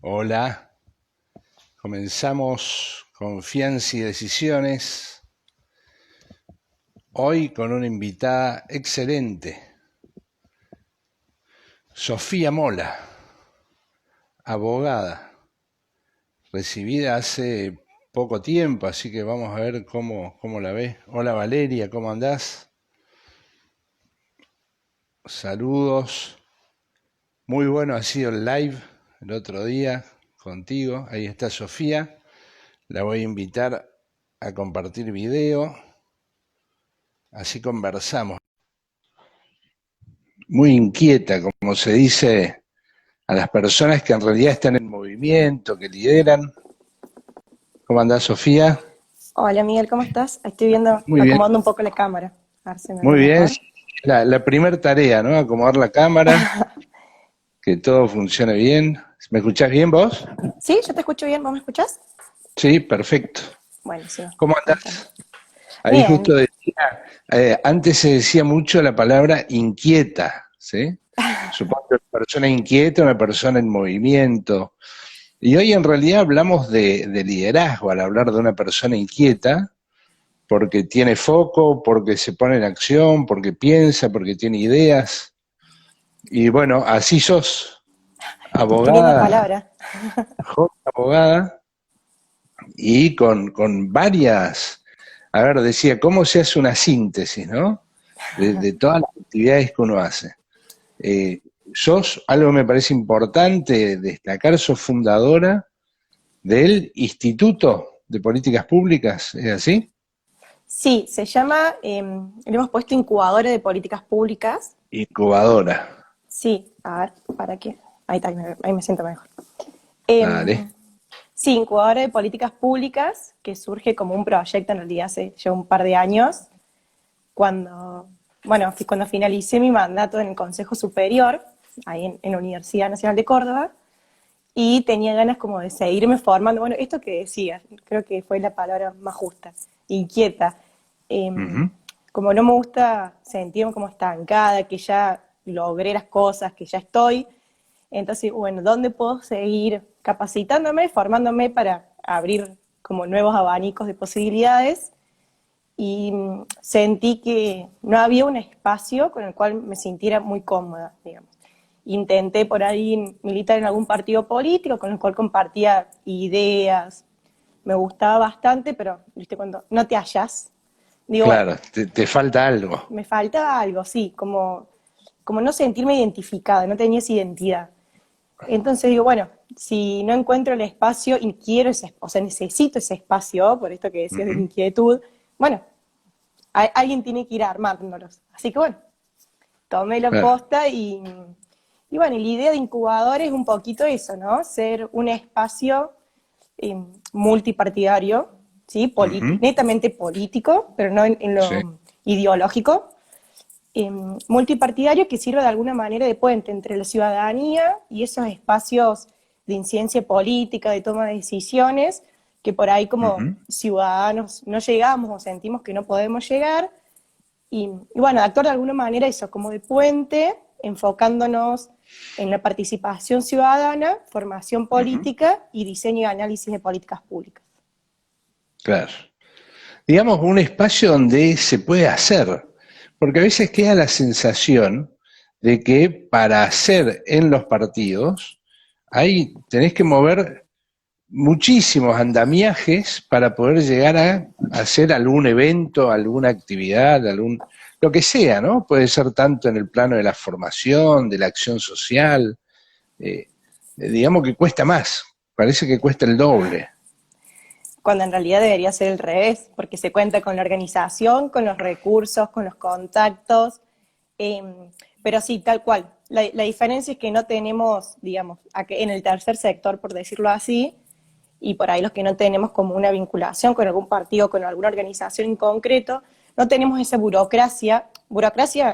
Hola, comenzamos Confianza y Decisiones, hoy con una invitada excelente, Sofía Mola, abogada, recibida hace poco tiempo, así que vamos a ver cómo la ves. Hola Valeria, ¿cómo andás? Saludos, muy bueno ha sido el live el otro día contigo, ahí está Sofía, la voy a invitar a compartir video, así conversamos. Muy inquieta, como se dice a las personas que en realidad están en movimiento, que lideran. ¿Cómo andás, Sofía? Hola Miguel, ¿cómo estás? Estoy viendo, Muy bien, acomodando un poco la cámara. A ver si me ve muy bien. mejor. Sí, la primer tarea, ¿no? Acomodar la cámara, que todo funcione bien. ¿Me escuchás bien vos? Sí, yo te escucho bien, ¿vos me escuchás? Sí, perfecto. Buenísimo, ¿Cómo contame. andás? Ahí justo Bien, decía, antes se decía mucho la palabra inquieta, ¿sí? Supongo que una persona inquieta, una persona en movimiento. Y hoy en realidad hablamos de liderazgo al hablar de una persona inquieta, porque tiene foco, porque se pone en acción, porque piensa, porque tiene ideas. Y bueno, así sos, qué linda abogada, palabra. joven abogada, y con varias, a ver, decía, ¿cómo se hace una síntesis, no? De todas las actividades que uno hace. Sos, algo me parece importante destacar, sos fundadora del Instituto de Políticas Públicas, ¿es así? Sí, se llama, le hemos puesto incubadora de políticas públicas. Incubadora, Sí, a ver, ¿para qué? Ahí está, ahí me siento mejor. Em, dale. sí, incubadora de políticas públicas, que surge como un proyecto en realidad hace ya un par de años, cuando, bueno, cuando finalicé mi mandato en el Consejo Superior, ahí en la Universidad Nacional de Córdoba, y tenía ganas como de seguirme formando. Bueno, esto que decías, creo que fue la palabra más justa, inquieta. Eh, Ujú. Como no me gusta sentirme como estancada, que ya logré las cosas, que ya estoy, entonces, bueno, ¿dónde puedo seguir capacitándome, formándome para abrir como nuevos abanicos de posibilidades? Y sentí que no había un espacio con el cual me sintiera muy cómoda, digamos. Intenté por ahí militar en algún partido político con el cual compartía ideas, me gustaba bastante, pero viste cuando no te hallas, digo, bueno, Claro, te falta algo. me faltaba algo, sí, como no sentirme identificada, no tenía esa identidad. Entonces digo, bueno, si no encuentro el espacio y quiero ese, o sea, necesito ese espacio, por esto que decías de la Ujú. inquietud, bueno, alguien tiene que ir armándolos. Así que bueno, tomé la Claro. posta y bueno, y la idea de incubador es un poquito eso, ¿no? Ser un espacio multipartidario, ¿sí? Ujú. Netamente político, pero no en Sí. lo ideológico, multipartidario que sirva de alguna manera de puente entre la ciudadanía y esos espacios de incidencia política, de toma de decisiones, que por ahí como Ujú. ciudadanos no llegamos o sentimos que no podemos llegar, y bueno, actuar de alguna manera eso, como de puente, enfocándonos en la participación ciudadana, formación Ujú. política y diseño y análisis de políticas públicas. Claro. Digamos, un espacio donde se puede hacer, porque a veces queda la sensación de que para hacer en los partidos, ahí tenés que mover muchísimos andamiajes para poder llegar a hacer algún evento, alguna actividad, lo que sea, ¿no? Puede ser tanto en el plano de la formación, de la acción social, eh, digamos que cuesta más, parece que cuesta el doble. Cuando en realidad debería ser al revés, porque se cuenta con la organización, con los recursos, con los contactos, eh, pero sí, tal cual. La diferencia es que no tenemos, digamos, en el tercer sector, por decirlo así, y por ahí los que no tenemos como una vinculación con algún partido, con alguna organización en concreto, no tenemos esa burocracia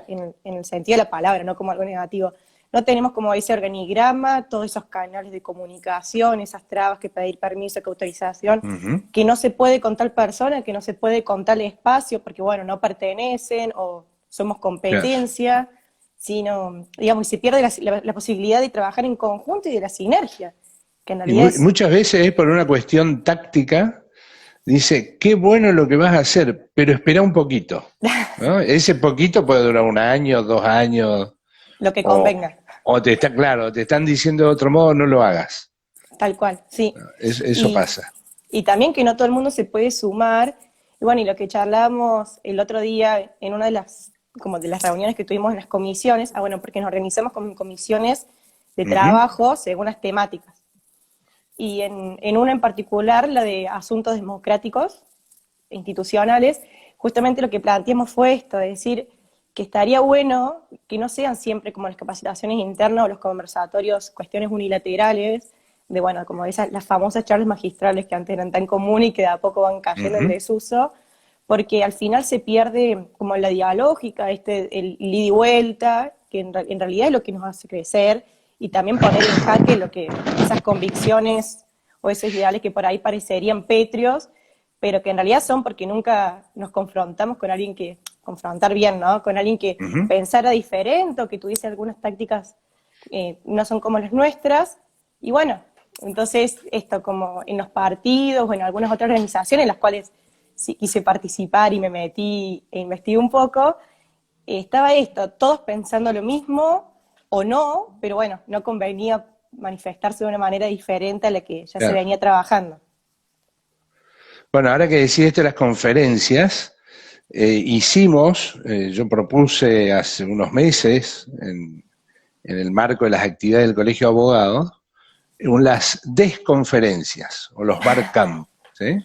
en el sentido de la palabra, no como algo negativo, no tenemos como ese organigrama, todos esos canales de comunicación, esas trabas que pedir permiso, que autorización, Ujú. que no se puede con tal persona, que no se puede con tal espacio, porque bueno, no pertenecen o somos Claro. competencia, sino, digamos, y se pierde la posibilidad de trabajar en conjunto y de la sinergia. que en Y realidad es, muchas veces es por una cuestión táctica, dice, qué bueno lo que vas a hacer, pero espera un poquito, ¿no? Ese poquito puede durar 1 año, 2 años, lo que o, convenga, o te está claro, te están diciendo de otro modo, no lo hagas. tal cual, sí. Eso Y, pasa. y también que no todo el mundo se puede sumar. Y bueno, y lo que charlábamos el otro día en una de las, como de las reuniones que tuvimos en las comisiones, bueno, porque nos organizamos con comisiones de Ujú, trabajo según las temáticas. Y en una en particular, la de asuntos democráticos, institucionales, justamente lo que planteamos fue esto, es decir, que estaría bueno que no sean siempre como las capacitaciones internas o los conversatorios, cuestiones unilaterales, de bueno, como esas, las famosas charlas magistrales que antes eran tan comunes y que de a poco van cayendo en ujú. desuso, porque al final se pierde como la dialógica, el ida y vuelta, que en realidad es lo que nos hace crecer, y también poner en jaque lo que, esas convicciones o esos ideales que por ahí parecerían pétreos, pero que en realidad son porque nunca nos confrontamos con alguien que, confrontar bien, ¿no? Con alguien que Ujú. pensara diferente o que tuviese algunas tácticas no son como las nuestras. Y bueno, entonces esto como en los partidos o en algunas otras organizaciones en las cuales sí quise participar y me metí e investigué un poco, estaba esto, todos pensando lo mismo o no, pero bueno, no convenía manifestarse de una manera diferente a la que ya se Claro. venía trabajando. Bueno, ahora que decís esto de las conferencias, yo propuse hace unos meses, en el marco de las actividades del Colegio de Abogados, las desconferencias o los barcamp, ¿sí?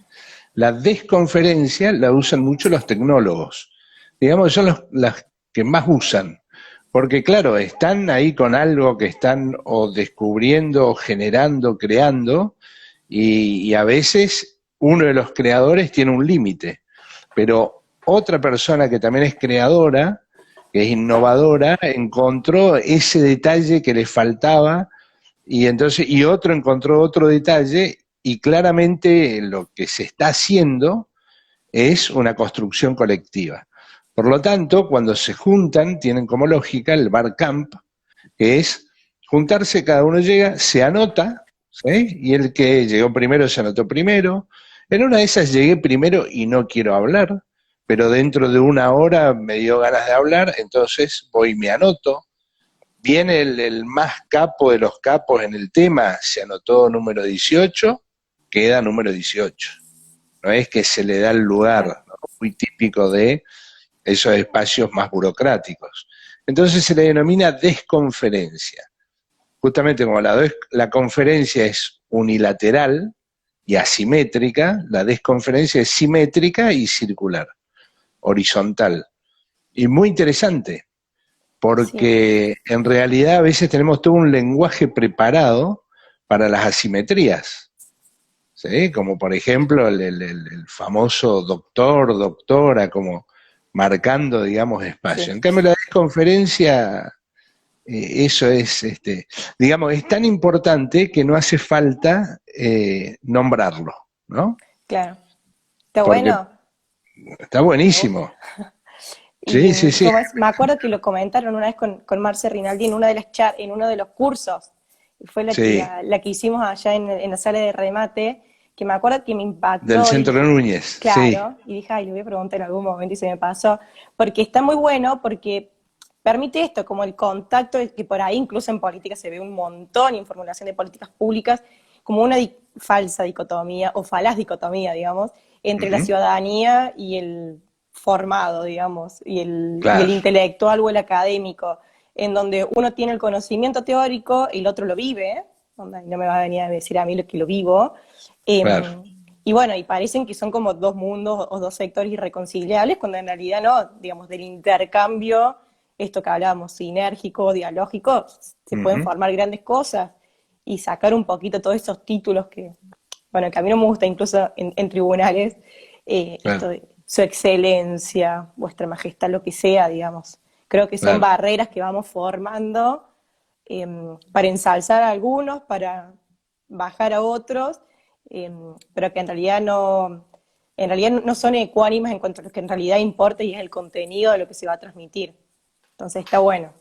La desconferencia la usan mucho los tecnólogos. Digamos, son las que más usan. Porque claro, están ahí con algo que están o descubriendo, o generando, creando, y a veces uno de los creadores tiene un límite. Pero otra persona que también es creadora, que es innovadora, encontró ese detalle que le faltaba y otro encontró otro detalle y claramente lo que se está haciendo es una construcción colectiva. Por lo tanto, cuando se juntan, tienen como lógica el bar camp, que es juntarse, cada uno llega, se anota, ¿sí? Y el que llegó primero se anotó primero. En una de esas llegué primero y no quiero hablar, pero dentro de 1 hora me dio ganas de hablar, entonces voy y me anoto. Viene el más capo de los capos en el tema, se anotó número 18, queda número 18. No es que se le da el lugar, Claro. ¿no? Muy típico de esos espacios más burocráticos. Entonces se le denomina desconferencia. Justamente como la conferencia es unilateral y asimétrica, la desconferencia es simétrica y circular, horizontal. Y muy interesante, Sí, porque en realidad a veces tenemos todo un lenguaje preparado para las asimetrías, ¿sí? Como por ejemplo el famoso doctor, doctora, como marcando, digamos, espacio. sí. En cambio, la desconferencia, eso es, digamos, es tan importante que no hace falta nombrarlo, ¿no? Claro. Está Porque bueno, está me gusta. buenísimo. Y Sí, sí, sí. ¿cómo es? Me acuerdo que lo comentaron una vez con Marce Rinaldi en una de las en uno de los cursos. Y fue Sí, la que hicimos allá en la sala de remate, que me acuerdo que me del impactó y Centro dije, Núñez, sí. claro, y dije, ay, le voy a preguntar en algún momento y se me pasó, porque está muy bueno, porque permite esto, como el contacto, que por ahí incluso en política se ve un montón, y en formulación de políticas públicas, como una falsa dicotomía, o falaz dicotomía, digamos, entre la Ujú, ciudadanía y el formado, digamos, y el claro, intelectual o el académico, en donde uno tiene el conocimiento teórico y el otro lo vive, y no me va a venir a decir a mí lo que lo vivo, claro, y bueno, y parecen que son como dos mundos o dos sectores irreconciliables, cuando en realidad no, digamos, del intercambio, esto que hablábamos, sinérgico, dialógico, se pueden ujú, formar grandes cosas y sacar un poquito todos esos títulos que, bueno, que a mí no me gusta incluso en tribunales, esto claro, de su excelencia, vuestra majestad, lo que sea, digamos. Creo que son claro, barreras que vamos formando eh, para ensalzar a algunos, para bajar a otros, pero que en realidad no son ecuánimes en cuanto a lo que en realidad importa y es el contenido de lo que se va a transmitir. Entonces está bueno.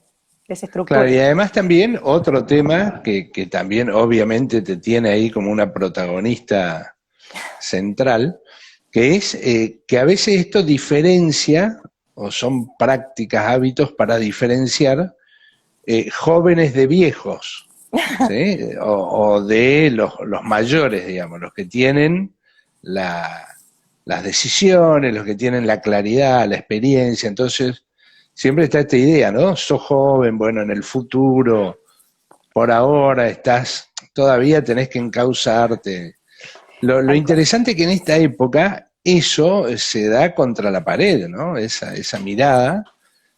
Claro, desestructure. y además también otro tema que también obviamente te tiene ahí como una protagonista central, que es que a veces esto diferencia, o son prácticas, hábitos para diferenciar jóvenes de viejos, ¿sí? O de los mayores, digamos, los que tienen la, las decisiones, los que tienen la claridad, la experiencia. Entonces, siempre está esta idea, ¿no? Sos joven, bueno, en el futuro, por ahora estás, todavía tenés que encauzarte. Lo Tal cual. interesante es que en esta época eso se da contra la pared, ¿no? Esa mirada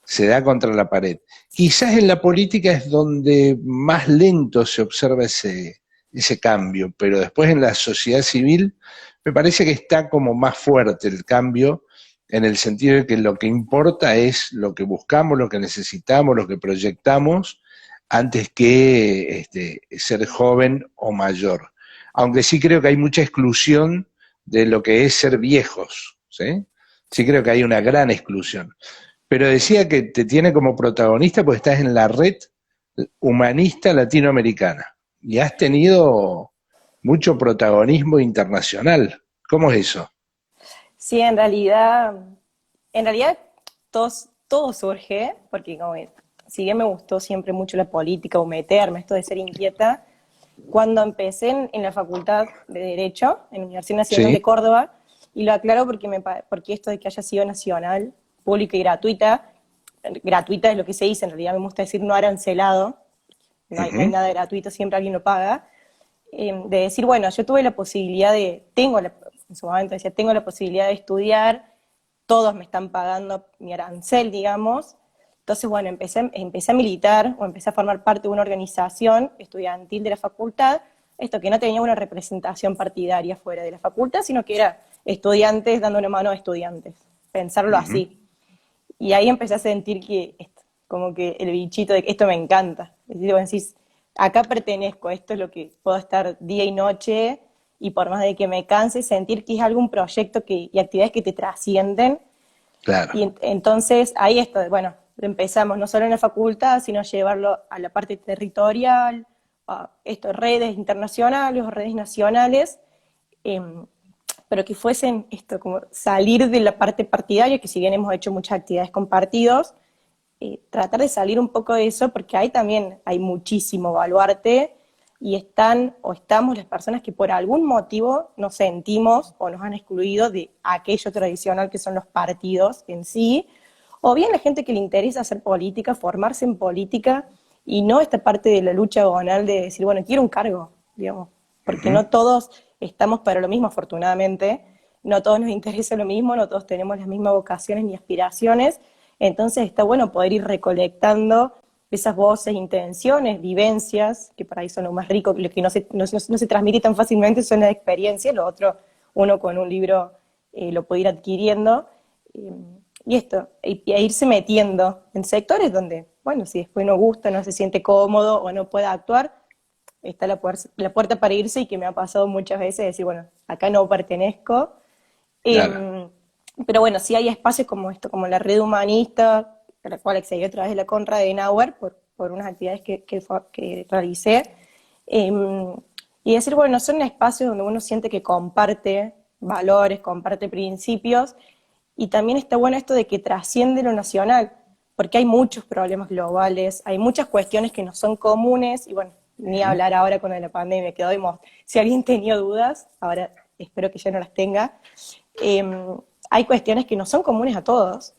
se da contra la pared. Quizás en la política es donde más lento se observa ese cambio, pero después en la sociedad civil me parece que está como más fuerte el cambio en el sentido de que lo que importa es lo que buscamos, lo que necesitamos, lo que proyectamos, antes que ser joven o mayor. Aunque sí creo que hay mucha exclusión de lo que es ser viejos, ¿sí? Sí creo que hay una gran exclusión. Pero decía que te tiene como protagonista porque estás en la red humanista latinoamericana y has tenido mucho protagonismo internacional. ¿Cómo es eso? Sí, en realidad todo surge, porque como si bien me gustó siempre mucho la política o meterme, esto de ser inquieta, cuando empecé en la Facultad de Derecho, en la Universidad Nacional de Sí, Córdoba, y lo aclaro porque esto de que haya sido nacional, pública y gratuita es lo que se dice, en realidad me gusta decir no arancelado, no hay ujú, nada gratuito, siempre alguien lo paga, de decir, bueno, yo tuve la posibilidad en su momento decía, tengo la posibilidad de estudiar, todos me están pagando mi arancel, digamos. Entonces, bueno, empecé a militar o empecé a formar parte de una organización estudiantil de la facultad, esto que no tenía una representación partidaria fuera de la facultad, sino que era estudiantes dando una mano a estudiantes, pensarlo ujú, así. Y ahí empecé a sentir que, como que el bichito de que esto me encanta. Es decir, vos decís, acá pertenezco, esto es lo que puedo estar día y noche, y por más de que me canse, sentir que es algún proyecto y actividades que te trascienden. claro. Y entonces ahí está, bueno, empezamos no solo en la facultad, sino llevarlo a la parte territorial, a redes internacionales o redes nacionales, eh, pero que fuesen esto, como salir de la parte partidaria, que si bien hemos hecho muchas actividades con partidos, tratar de salir un poco de eso, porque ahí también hay muchísimo baluarte y están o estamos las personas que por algún motivo nos sentimos o nos han excluido de aquello tradicional que son los partidos en sí, o bien la gente que le interesa hacer política, formarse en política y no esta parte de la lucha agonal de decir, bueno, quiero un cargo, digamos, porque Ujú, no todos estamos para lo mismo, afortunadamente, no todos nos interesa lo mismo, no todos tenemos las mismas vocaciones ni aspiraciones, entonces está bueno poder ir recolectando esas voces, intenciones, vivencias, que por ahí son lo más rico, lo que no se transmite tan fácilmente son las experiencias, lo otro uno con un libro lo puede ir adquiriendo. Eh, y a irse metiendo en sectores donde, bueno, si después no gusta, no se siente cómodo o no puede actuar, está la puerta para irse y que me ha pasado muchas veces decir, bueno, acá no pertenezco. claro. Eh, pero bueno, sí hay espacios como esto, como la red humanista, a la cual accedí a través de la Conrad de Adenauer por unas actividades que realicé. Eh, y decir, bueno, son espacios donde uno siente que comparte valores, comparte principios, y también está bueno esto de que trasciende lo nacional, porque hay muchos problemas globales, hay muchas cuestiones que no son comunes, y bueno, ni Ujú, hablar ahora con la pandemia, que hoy, si alguien tenía dudas, ahora espero que ya no las tenga, eh, hay cuestiones que no son comunes a todos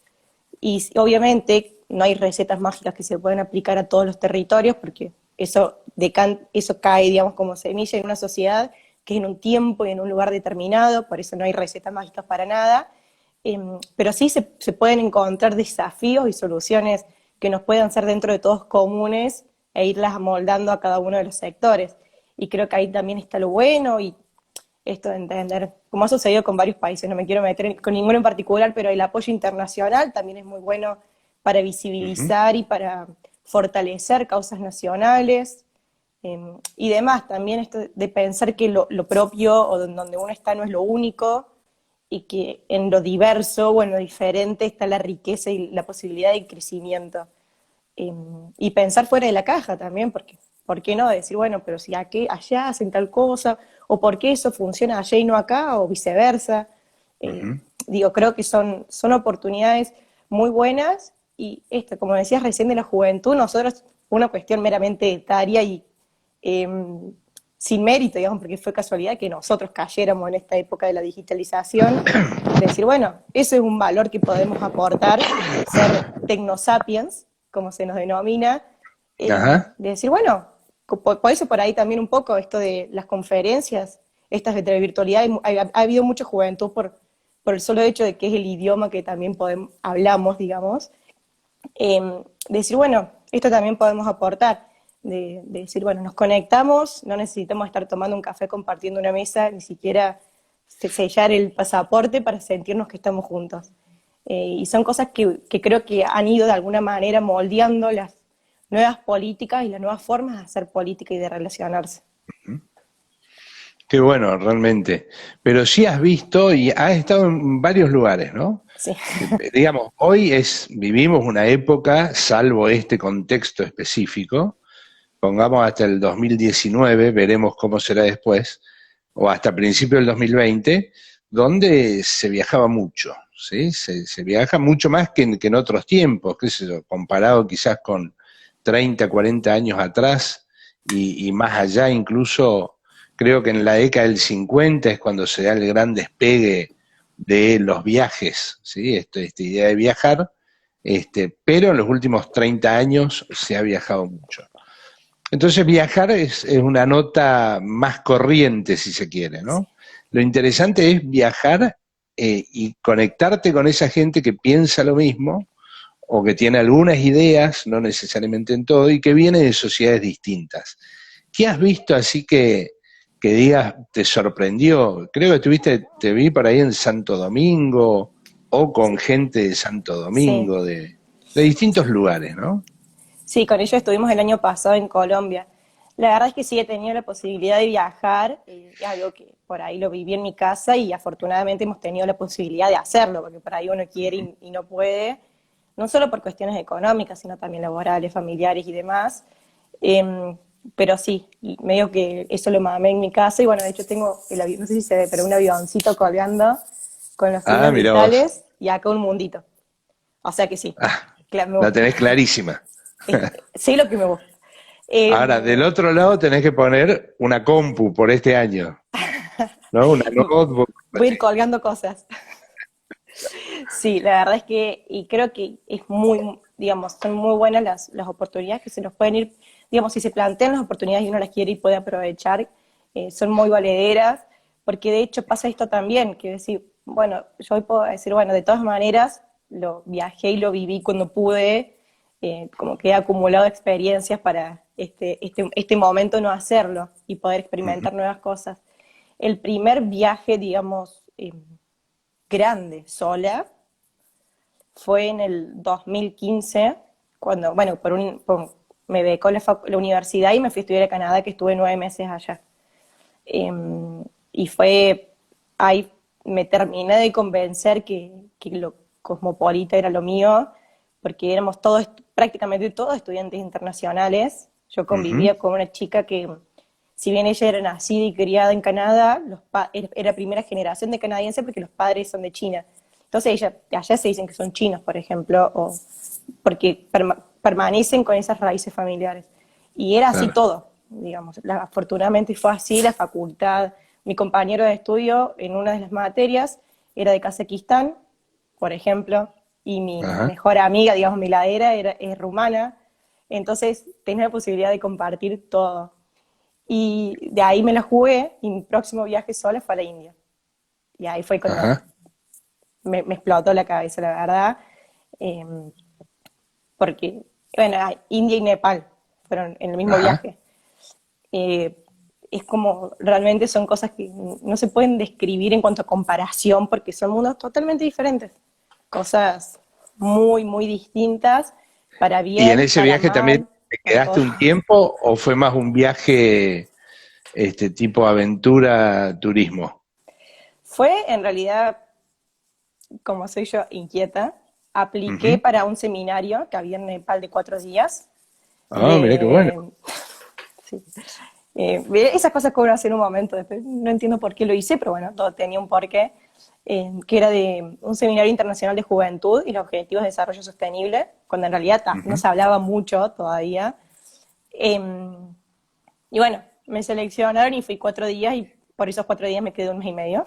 y obviamente no hay recetas mágicas que se pueden aplicar a todos los territorios porque eso cae, digamos, como semilla en una sociedad que es en un tiempo y en un lugar determinado, por eso no hay recetas mágicas para nada, pero sí se pueden encontrar desafíos y soluciones que nos puedan ser dentro de todos comunes e irlas amoldando a cada uno de los sectores. Y creo que ahí también está lo bueno y esto de entender, como ha sucedido con varios países, no me quiero meter con ninguno en particular, pero el apoyo internacional también es muy bueno para ujú. visibilizar y para fortalecer causas nacionales y demás. También esto de pensar que lo propio o donde uno está no es lo único y que en lo diverso o en lo diferente está la riqueza y la posibilidad de crecimiento. y pensar fuera de la caja también, porque ¿por qué no? Decir, bueno, pero si aquí, allá hacen tal cosa, o por qué eso funciona allá y no acá, o viceversa. Eh, Ujú. Digo, creo que son oportunidades muy buenas, y esto, como decías recién de la juventud, nosotros, una cuestión meramente etaria y eh, sin mérito, digamos, porque fue casualidad que nosotros cayéramos en esta época de la digitalización, decir, bueno, eso es un valor que podemos aportar, ser tecnosapiens, como se nos denomina, Ajá. de decir, bueno, por eso por ahí también un poco esto de las conferencias, estas de televirtualidad, ha habido mucha juventud por el solo hecho de que es el idioma que también hablamos, digamos, decir, bueno, esto también podemos aportar, de decir, bueno, nos conectamos, no necesitamos estar tomando un café compartiendo una mesa, ni siquiera sellar el pasaporte para sentirnos que estamos juntos. Y son cosas que creo que han ido de alguna manera moldeando las nuevas políticas y las nuevas formas de hacer política y de relacionarse. Qué bueno, realmente. Pero sí has visto y has estado en varios lugares, ¿no? Sí, Digamos, vivimos una época, salvo este contexto específico, pongamos hasta el 2019, veremos cómo será después, o hasta principio del 2020, donde se viajaba mucho, ¿sí? Se viaja mucho más que en otros tiempos, qué sé yo, comparado quizás con 30, 40 años atrás y más allá incluso, creo que en la década del 50 es cuando se da el gran despegue de los viajes, ¿sí? Esta idea de viajar, pero en los últimos 30 años se ha viajado mucho. Entonces viajar es una nota más corriente, si se quiere, sí. ¿no? Lo interesante es viajar y conectarte con esa gente que piensa lo mismo o que tiene algunas ideas, no necesariamente en todo, y que viene de sociedades distintas. ¿Qué has visto así que digas, te sorprendió? Creo que te vi por ahí en Santo Domingo o con Sí, gente de Santo sí. Domingo, de distintos lugares, ¿no? Sí, con ellos estuvimos el año pasado en Colombia. La verdad es que sí he tenido la posibilidad de viajar, es algo que por ahí lo viví en mi casa y afortunadamente hemos tenido la posibilidad de hacerlo, porque por ahí uno quiere y no puede, no solo por cuestiones económicas, sino también laborales, familiares y demás. Eh, pero sí, y medio que eso lo mamé en mi casa y bueno, de hecho tengo el avión, no sé si se ve, pero un avioncito colgando con los Ah, signos mira vos. vitales y acá un mundito. O sea que sí, Ah, me la gusta. tenés clarísima. Sé lo que me gusta. Ahora, del otro lado tenés que poner una compu por este año, ¿no? Una notebook. Voy a ir colgando cosas. Sí, la verdad es que, y creo que es muy, digamos, son muy buenas las oportunidades que se nos pueden ir, digamos, si se plantean las oportunidades y uno las quiere y puede aprovechar, son muy valederas, porque de hecho pasa esto también, que decir, bueno, yo hoy puedo decir, bueno, de todas maneras, lo viajé y lo viví cuando pude, como que he acumulado experiencias para este momento no hacerlo y poder Ujú. experimentar nuevas cosas. El primer viaje, digamos, grande sola fue en el 2015, cuando, bueno, me becó la universidad y me fui a estudiar a Canadá, que estuve 9 meses allá. Eh, y fue, ahí me terminé de convencer que lo cosmopolita era lo mío, porque éramos todos, prácticamente todos estudiantes internacionales. Yo Ujú. convivía con una chica que, si bien ella era nacida y criada en Canadá, era primera generación de canadiense porque los padres son de China. Entonces allá se dicen que son chinos, por ejemplo, o porque permanecen con esas raíces familiares. Y era así Claro. todo, digamos. Afortunadamente fue así, la facultad. Mi compañero de estudio en una de las materias era de Kazajistán, por ejemplo, y mi Ajá. mejor amiga, digamos, mi ladera, es rumana. Entonces tenía la posibilidad de compartir todo. Y de ahí me la jugué y mi próximo viaje sola fue a la India. Y ahí fue cuando Ajá. me explotó la cabeza, la verdad. Eh, Porque, bueno, India y Nepal fueron en el mismo Ajá. viaje. Eh, es como, realmente son cosas que no se pueden describir en cuanto a comparación, porque son mundos totalmente diferentes. Cosas muy, muy distintas, para ¿Y en bien, ese para viaje también mal, te para todo. quedaste un tiempo o fue más un viaje tipo aventura, turismo? Fue en realidad, como soy yo, inquieta. apliqué Ujú. para un seminario que había en Nepal de 4 días. Ah, mirá qué bueno. Sí. Esas cosas que uno hace en un momento, después no entiendo por qué lo hice, pero bueno, todo tenía un porqué, que era de un seminario internacional de juventud y los objetivos de desarrollo sostenible, cuando en realidad no Ujú. se hablaba mucho todavía. Eh, y bueno, me seleccionaron y fui 4 días y por esos 4 días me quedé un mes y medio.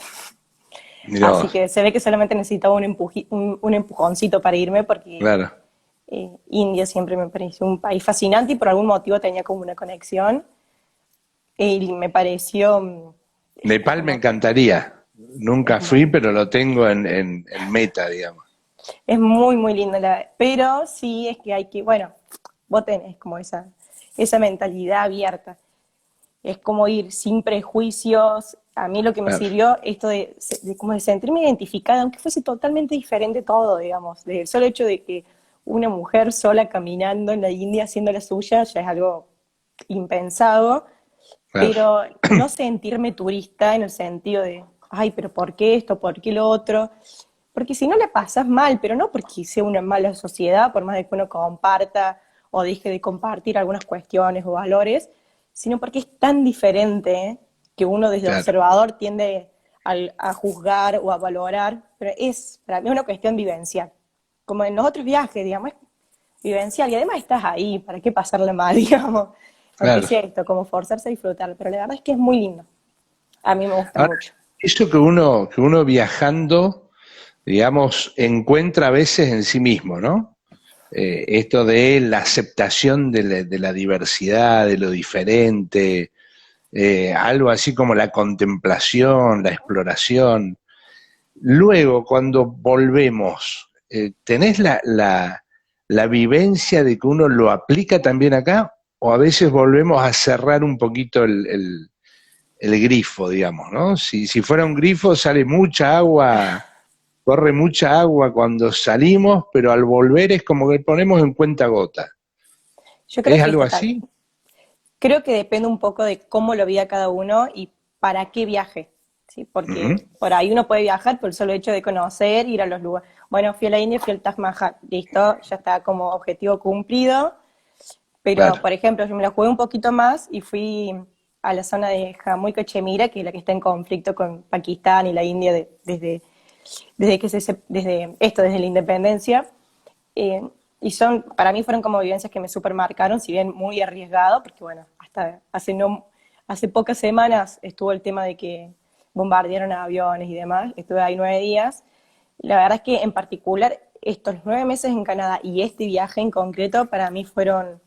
Mirá Así vos, que se ve que solamente necesitaba un empujoncito para irme porque claro. India siempre me pareció un país fascinante y por algún motivo tenía como una conexión y me pareció Nepal me como, encantaría. es Nunca fui, muy, pero lo tengo en meta, digamos. es muy, muy lindo. Pero sí es que hay que, bueno, vos tenés como esa mentalidad abierta. Es como ir sin prejuicios. A mí lo que me Claro, sirvió, esto como de sentirme identificada, aunque fuese totalmente diferente todo, digamos. Del solo hecho de que una mujer sola caminando en la India haciendo la suya ya es algo impensado, claro, pero no sentirme turista en el sentido de, ay, pero ¿por qué esto? ¿Por qué lo otro? Porque si no la pasas mal, pero no porque sea una mala sociedad, por más de que uno comparta o deje de compartir algunas cuestiones o valores, sino porque es tan diferente que uno desde claro. observador tiende a juzgar o a valorar, pero es para mí una cuestión vivencial. Como en los otros viajes, digamos, es vivencial y además estás ahí, ¿para qué pasarla mal, digamos? Aunque Claro. sea esto, como forzarse a disfrutar, pero la verdad es que es muy lindo. A mí me gusta Ahora, mucho. eso que uno viajando, digamos, encuentra a veces en sí mismo, ¿no? Esto de la aceptación de la diversidad, de lo diferente, algo así como la contemplación, la exploración. Luego, cuando volvemos, ¿tenés la vivencia de que uno lo aplica también acá? ¿O a veces volvemos a cerrar un poquito el grifo, digamos, ¿no? Si fuera un grifo sale mucha agua, corre mucha agua cuando salimos, pero al volver es como que ponemos en cuenta gota. Yo creo ¿Es que algo esto tal. así? Creo que depende un poco de cómo lo viva cada uno y para qué viaje, ¿sí? Ujú. Porque por ahí uno puede viajar por el solo hecho de conocer, ir a los lugares. Bueno, fui a la India, fui al Taj Mahal, listo, ya está como objetivo cumplido. Pero, Claro, por ejemplo, yo me la jugué un poquito más y fui a la zona de Jammu y Cachemira, que es la que está en conflicto con Pakistán y la India desde la independencia. Eh, y para mí fueron como vivencias que me supermarcaron, si bien muy arriesgado, porque bueno, hasta hace pocas semanas estuvo el tema de que bombardearon aviones y demás, estuve ahí 9 días. La verdad es que en particular estos 9 meses en Canadá y este viaje en concreto para mí fueron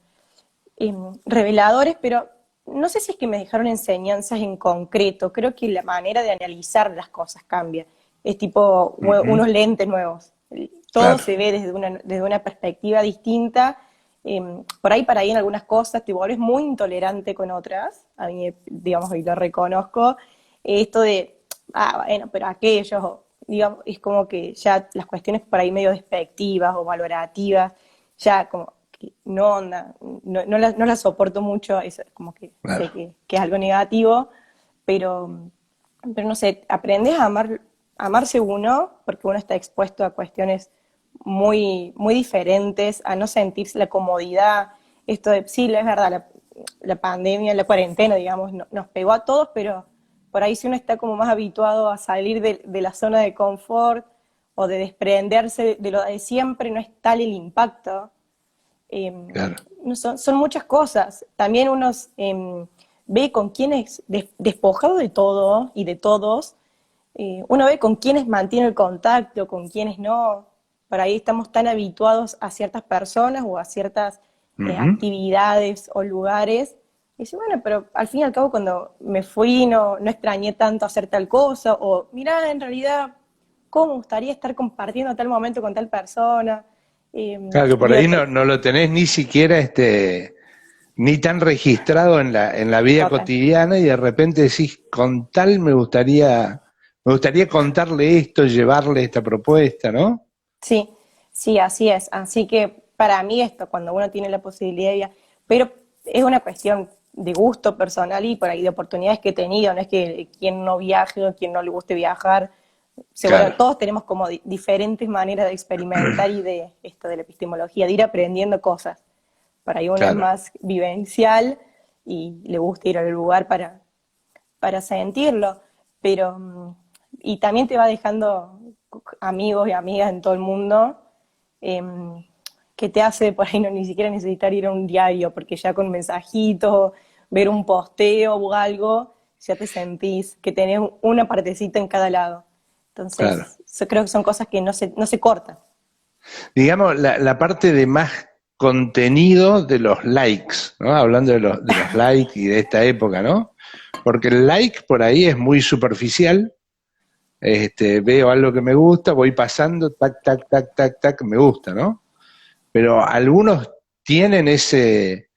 reveladores, pero no sé si es que me dejaron enseñanzas en concreto, creo que la manera de analizar las cosas cambia, es tipo ujú, unos lentes nuevos, todo claro, se ve desde una perspectiva distinta, por ahí para ahí en algunas cosas te vuelves muy intolerante con otras, a mí, digamos, y lo reconozco, esto de, bueno, pero aquellos, digamos, es como que ya las cuestiones por ahí medio despectivas o valorativas, ya como que no onda, no la soporto mucho, es como que sé claro. que es algo negativo, pero no sé, aprendes a amarse uno, porque uno está expuesto a cuestiones muy, muy diferentes, a no sentirse la comodidad, esto de, sí, es verdad, la pandemia, la cuarentena, digamos, nos pegó a todos, pero por ahí si uno está como más habituado a salir de la zona de confort o de desprenderse de lo de siempre, no es tal el impacto. Eh, Claro, no son muchas cosas. También uno ve con quienes, despojado de todo y de todos, uno ve con quienes mantiene el contacto, con quienes no. Por ahí estamos tan habituados a ciertas personas o a ciertas ujú, actividades o lugares. Y dice, bueno, pero al fin y al cabo cuando me fui no extrañé tanto hacer tal cosa, o mira, en realidad, ¿cómo me gustaría estar compartiendo tal momento con tal persona? claro que por Digo, ahí no lo tenés ni siquiera ni tan registrado en la vida total. cotidiana y de repente decís, con tal me gustaría contarle esto, llevarle esta propuesta, ¿no? Sí, sí, así es. Así que para mí esto, cuando uno tiene la posibilidad de viajar, pero es una cuestión de gusto personal y por ahí de oportunidades que he tenido, no es que quien no viaje o quien no le guste viajar, seguro Claro, todos tenemos como diferentes maneras de experimentar y de esto de la epistemología, de ir aprendiendo cosas. Para ahí uno es claro, más vivencial y le gusta ir al lugar para sentirlo, pero y también te va dejando amigos y amigas en todo el mundo, que te hace por ahí no ni siquiera necesitar ir a un diario, porque ya con mensajitos, ver un posteo o algo, ya te sentís que tenés una partecita en cada lado. claro. Entonces, yo creo que son cosas que no se cortan. Digamos, la parte de más contenido de los likes, ¿no? Hablando de los likes y de esta época, ¿no? Porque el like por ahí es muy superficial. Veo algo que me gusta, voy pasando, tac, tac, tac, tac, tac, me gusta, ¿no? Pero algunos tienen ese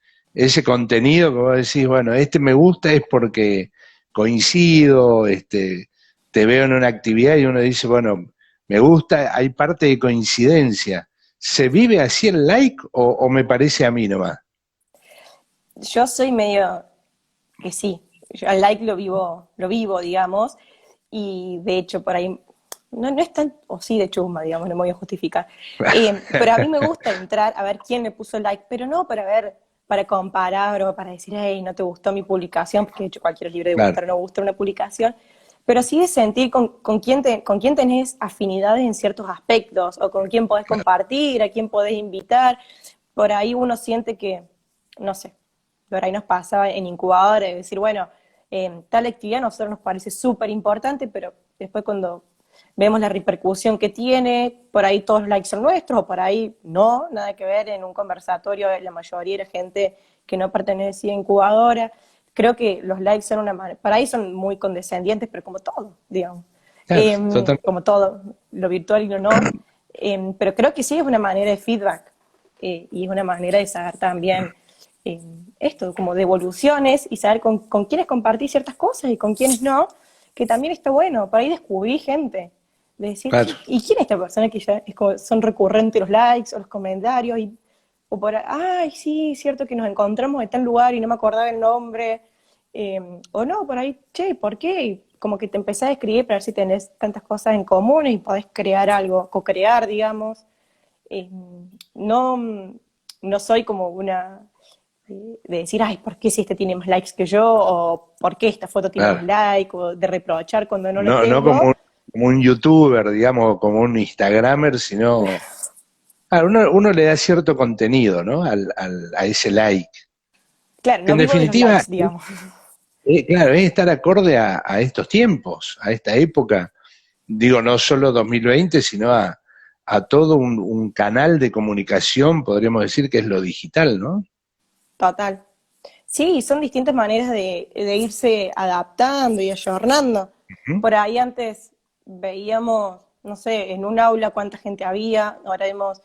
contenido que vos decís, bueno, este me gusta es porque coincido, te veo en una actividad y uno dice, bueno, me gusta, hay parte de coincidencia. ¿Se vive así el like o me parece a mí nomás? Yo soy medio que sí, yo al like lo vivo, digamos, y de hecho por ahí, no es tan, o sí de chusma, digamos, no me voy a justificar, pero a mí me gusta entrar a ver quién me puso like, pero no para ver, para comparar o para decir, hey, no te gustó mi publicación, porque de hecho cualquiera es libre de Claro, gustar o no gustar una publicación, pero sí de sentir con quién tenés afinidades en ciertos aspectos, o con quién podés claro, compartir, a quién podés invitar, por ahí uno siente que, no sé, por ahí nos pasa en incubadora, de decir, bueno, tal actividad a nosotros nos parece súper importante, pero después cuando vemos la repercusión que tiene, por ahí todos los likes son nuestros, o por ahí no, nada que ver, en un conversatorio la mayoría era gente que no pertenecía a incubadora. Creo que los likes son una manera, para ahí son muy condescendientes, pero como todo, digamos. claro, totalmente. Como todo, lo virtual y lo no. Pero creo que sí es una manera de feedback, y es una manera de saber también eh, esto, como devoluciones y saber con quiénes compartir ciertas cosas y con quiénes no, que también está bueno. Por ahí descubrí gente, de decir, Claro. ¿y quién es esta persona que ya son recurrentes los likes o los comentarios? O por ahí, ay, sí, cierto que nos encontramos en tal lugar y no me acordaba el nombre. O no, por ahí, che, ¿por qué? Y como que te empezás a escribir para ver si tenés tantas cosas en común y podés crear algo, co-crear, digamos. Eh, no, no soy como una de decir, ay, ¿por qué si este tiene más likes que yo? O ¿por qué esta foto tiene más Claro. likes? O de reprochar cuando no lo No, no tengo. como un youtuber, digamos, como un instagramer, sino... Claro, uno le da cierto contenido, ¿no? A ese like. Claro, Que no en vivo de los definitiva, likes, digamos. claro, es estar acorde a estos tiempos, a esta época. Digo, no solo 2020, sino a todo un canal de comunicación, podríamos decir que es lo digital, ¿no? Total. Sí, son distintas maneras de irse adaptando y ayornando. Ujú. Por ahí antes veíamos, no sé, en un aula cuánta gente había, ahora vemos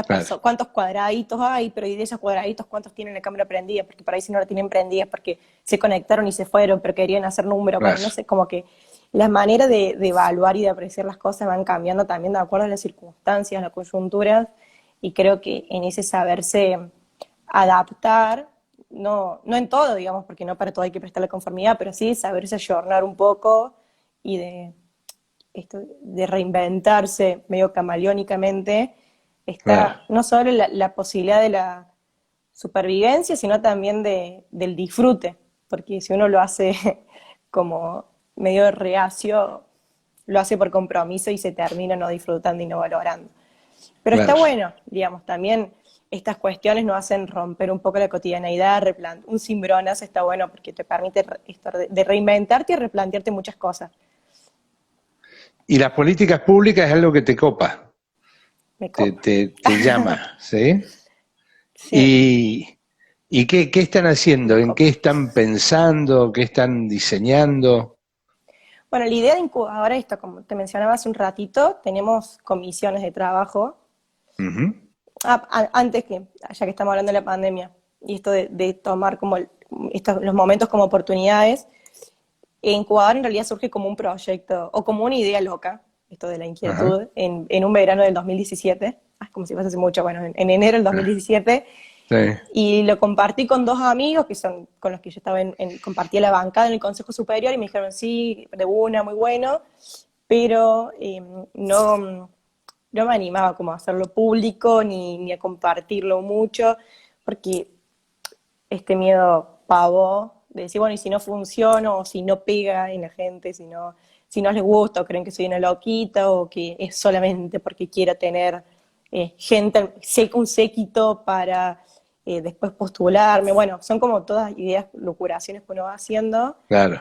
Claro, cuántos cuadraditos hay, pero y de esos cuadraditos cuántos tienen la cámara prendida, porque por ahí si no la tienen prendida es porque se conectaron y se fueron, pero querían hacer número, bueno, no claro, sé, como que las maneras de evaluar y de apreciar las cosas van cambiando también de acuerdo a las circunstancias, las coyunturas, y creo que en ese saberse adaptar, no en todo, digamos, porque no para todo hay que prestarle conformidad, pero sí saberse ayornar un poco y de reinventarse medio camaleónicamente, claro, está no solo la posibilidad de la supervivencia, sino también del disfrute, porque si uno lo hace como medio reacio, lo hace por compromiso y se termina no disfrutando y no valorando. Pero está claro. bueno, digamos, también estas cuestiones nos hacen romper un poco la cotidianeidad, un cimbronazo está bueno porque te permite esto de reinventarte y replantearte muchas cosas. Y las políticas públicas es algo que te copa, Me copa. te llama, ¿sí? Sí, ¿Y, qué están haciendo? me ¿En qué copa. están pensando? ¿Qué están diseñando? Bueno, la idea de incubadora es esto, como te mencionaba hace un ratito, tenemos comisiones de trabajo. Ujú. Antes que, ya que estamos hablando de la pandemia, y esto de tomar como los momentos como oportunidades, incubadora en realidad surge como un proyecto o como una idea loca, esto de la Ajá. inquietud, en un verano del 2017, como si fuese hace mucho, bueno, en enero del Ah, 2017, sí, y lo compartí con dos amigos que son con los que yo estaba compartía la bancada en el Consejo Superior y me dijeron, sí, de una, muy bueno. pero no, no me animaba como a hacerlo público ni a compartirlo mucho, porque este miedo pavo de decir, bueno, y si no funciona, o si no pega en la gente, si no les gusta, o creen que soy una loquita, o que es solamente porque quiera tener gente, un séquito para después postularme. Bueno, son como todas ideas, locuraciones que uno va haciendo. Claro,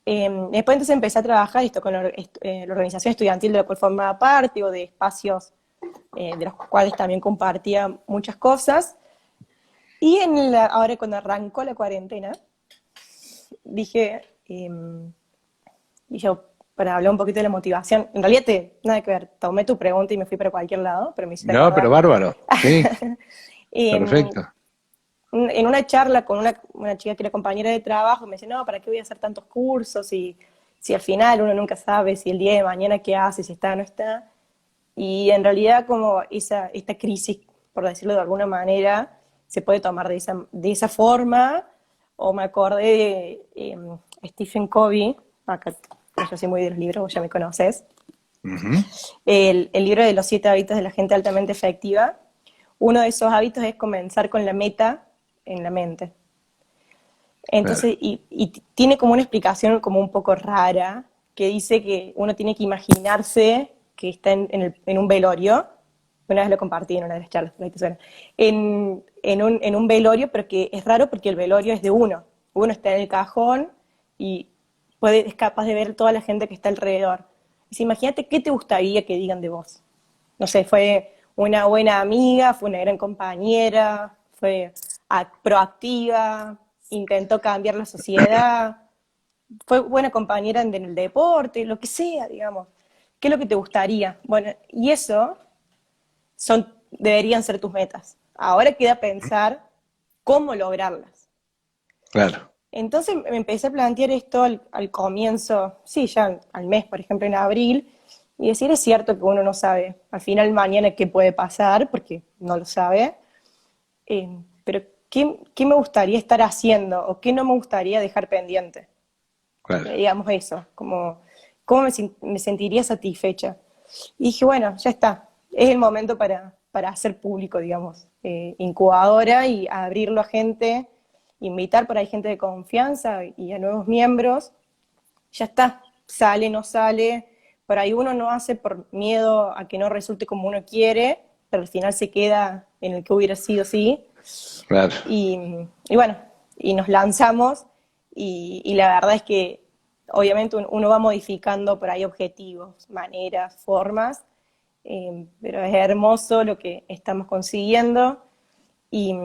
Después entonces empecé a trabajar esto con la organización estudiantil de la cual formaba parte, o de espacios de los cuales también compartía muchas cosas. Y ahora cuando arrancó la cuarentena, dije, dije, para hablar un poquito de la motivación, en realidad nada que ver, tomé tu pregunta y me fui para cualquier lado, pero me hiciste no, pero acordar. bárbaro, sí, Em, perfecto, en una charla con una chica que era compañera de trabajo, me dice, no, ¿para qué voy a hacer tantos cursos? Si al final uno nunca sabe si el día de mañana qué hace, si está o no está. Y en realidad como esta crisis, por decirlo de alguna manera, se puede tomar de esa forma, o me acordé de Stephen Covey, acá yo soy muy de los libros, vos ya me conoces, ujú, el libro de los 7 hábitos de la gente altamente efectiva. Uno de esos hábitos es comenzar con la meta en la mente. claro, Entonces, y tiene como una explicación como un poco rara, que dice que uno tiene que imaginarse que está en un velorio. Una vez lo compartí en una de las charlas, por ahí te suena. En un velorio, pero que es raro porque el velorio es de uno. Uno está en el cajón y es capaz de ver toda la gente que está alrededor. Dice, imagínate qué te gustaría que digan de vos. No sé, fue una buena amiga, fue una gran compañera, fue proactiva, intentó cambiar la sociedad, fue buena compañera en el deporte, lo que sea, digamos. ¿Qué es lo que te gustaría? Bueno, y eso deberían ser tus metas. Ahora queda pensar cómo lograrlas. claro, Entonces me empecé a plantear esto al comienzo, sí, ya al mes, por ejemplo, en abril, y decir, es cierto que uno no sabe al final mañana qué puede pasar, porque no lo sabe, pero ¿qué me gustaría estar haciendo o qué no me gustaría dejar pendiente? claro, Digamos eso, como cómo me sentiría satisfecha. Y dije, bueno, ya está, es el momento para hacer público, digamos, incubadora y abrirlo a gente, invitar por ahí gente de confianza y a nuevos miembros. Ya está, sale, no sale, por ahí uno no hace por miedo a que no resulte como uno quiere, pero al final se queda en el que hubiera sido sí. claro, Y bueno, y nos lanzamos y la verdad es que obviamente uno va modificando por ahí objetivos, maneras, formas, pero es hermoso lo que estamos consiguiendo y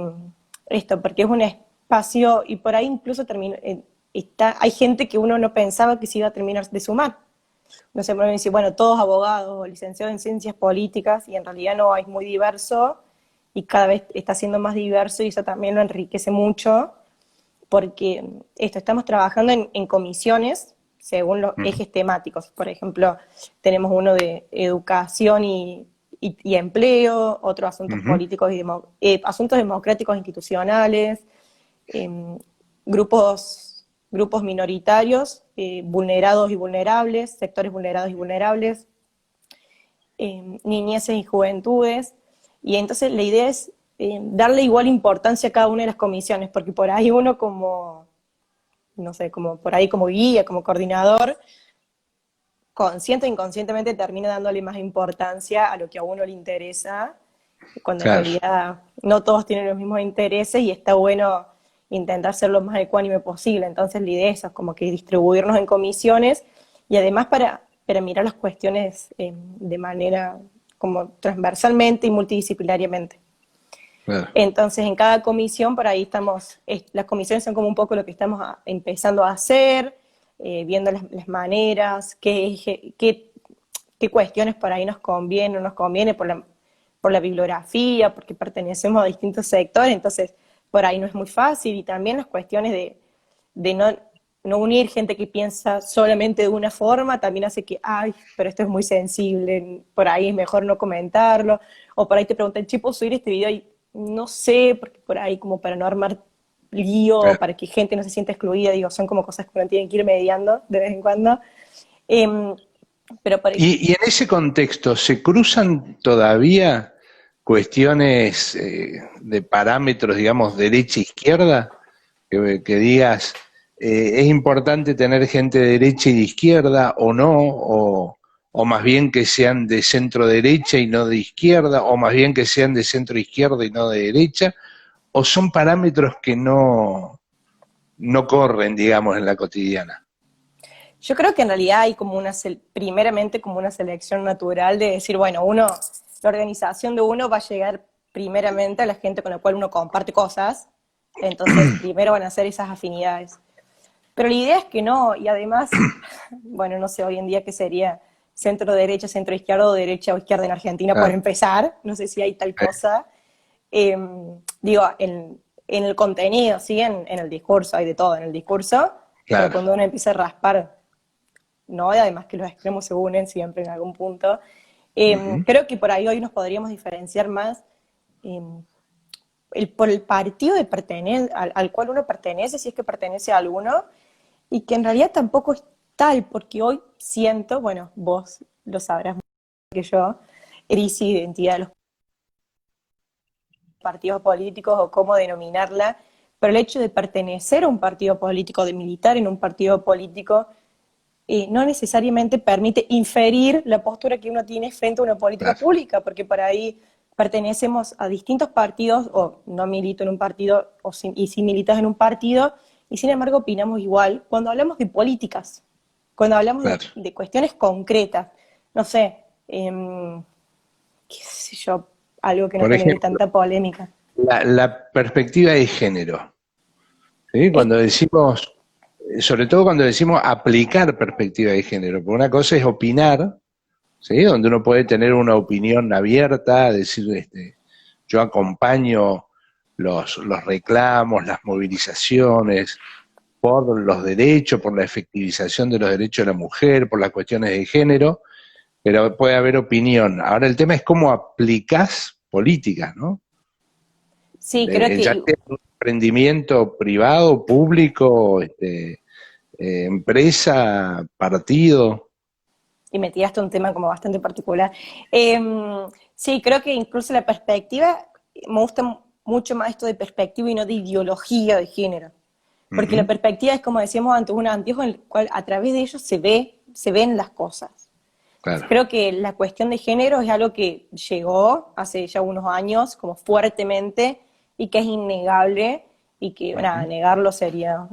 esto, porque es un espacio y por ahí incluso hay gente que uno no pensaba que se iba a terminar de sumar. No sé, me dice, bueno, todos abogados o licenciados en ciencias políticas, y en realidad no, es muy diverso y cada vez está siendo más diverso y eso también lo enriquece mucho, porque estamos trabajando en comisiones según los ujú, ejes temáticos. Por ejemplo, tenemos uno de educación y empleo, otro asuntos ujú, políticos asuntos democráticos institucionales, eh, grupos minoritarios, vulnerados y vulnerables, sectores vulnerados y vulnerables, niñeces y juventudes. Y entonces la idea es darle igual importancia a cada una de las comisiones, porque por ahí uno como, no sé, como por ahí como guía, como coordinador, consciente e inconscientemente termina dándole más importancia a lo que a uno le interesa, cuando en claro, realidad no todos tienen los mismos intereses y está bueno intentar ser lo más ecuánime posible. Entonces la idea es como que distribuirnos en comisiones y además para mirar las cuestiones de manera como transversalmente y multidisciplinariamente. claro, Entonces, en cada comisión, por ahí las comisiones son como un poco lo que estamos empezando a hacer, viendo las maneras, qué cuestiones por ahí nos conviene o nos conviene por la bibliografía, porque pertenecemos a distintos sectores, entonces por ahí no es muy fácil, y también las cuestiones de no unir gente que piensa solamente de una forma, también hace que, ay, pero esto es muy sensible, por ahí es mejor no comentarlo, o por ahí te preguntan, che, ¿puedo subir este video? Y no sé, porque por ahí como para no armar lío, claro, para que gente no se sienta excluida, digo, son como cosas que uno tiene que ir mediando de vez en cuando. Eh, Pero por Y en ese contexto, ¿se cruzan todavía cuestiones de parámetros, digamos, derecha-izquierda? Que digas, ¿es importante tener gente de derecha y de izquierda o no? O más bien que sean de centro-derecha y no de izquierda, o más bien que sean de centro-izquierda y no de derecha, o son parámetros que no corren, digamos, en la cotidiana. yo creo que en realidad hay como primeramente como una selección natural de decir, bueno, la organización de uno va a llegar primeramente a la gente con la cual uno comparte cosas, entonces primero van a ser esas afinidades. Pero la idea es que no, y además, bueno, no sé hoy en día qué sería centro derecha, centro izquierda o derecha o izquierda en Argentina por Claro. empezar, no sé si hay tal cosa. Eh, digo, en el contenido, sí, en el discurso, hay de todo en el discurso, pero Claro. cuando uno empieza a raspar, no, y además que los extremos se unen siempre en algún punto, Ujú. creo que por ahí hoy nos podríamos diferenciar más eh, por el partido al cual uno pertenece, si es que pertenece a alguno, y que en realidad tampoco es tal, porque hoy siento, bueno, vos lo sabrás más que yo, crisis de identidad de los partidos políticos o cómo denominarla, pero el hecho de pertenecer a un partido político, de militar en un partido político, no necesariamente permite inferir la postura que uno tiene frente a una política Claro. pública, porque por ahí pertenecemos a distintos partidos, o no milito en un partido, y si militas en un partido, y sin embargo opinamos igual cuando hablamos de políticas, cuando hablamos Claro. de cuestiones concretas, no sé, qué sé yo, algo que no Por genere ejemplo, tanta polémica. la perspectiva de género. ¿Sí? Es, Cuando decimos, sobre todo cuando decimos aplicar perspectiva de género, porque una cosa es opinar, ¿sí? Donde uno puede tener una opinión abierta, decir, yo acompaño los reclamos, las movilizaciones por los derechos, por la efectivización de los derechos de la mujer, por las cuestiones de género, pero puede haber opinión. Ahora el tema es cómo aplicás políticas, ¿no? sí, creo Ya que sea un emprendimiento privado, público, empresa, partido. y me tiraste un tema como bastante particular. Eh, sí, creo que incluso la perspectiva, me gusta mucho más esto de perspectiva y no de ideología de género. Porque la Ujú. perspectiva es, como decíamos antes, un anteojo en el cual a través de ellos se ven las cosas. Claro. Creo que la cuestión de género es algo que llegó hace ya unos años como fuertemente y que es innegable y que nada, Ujú. negarlo sería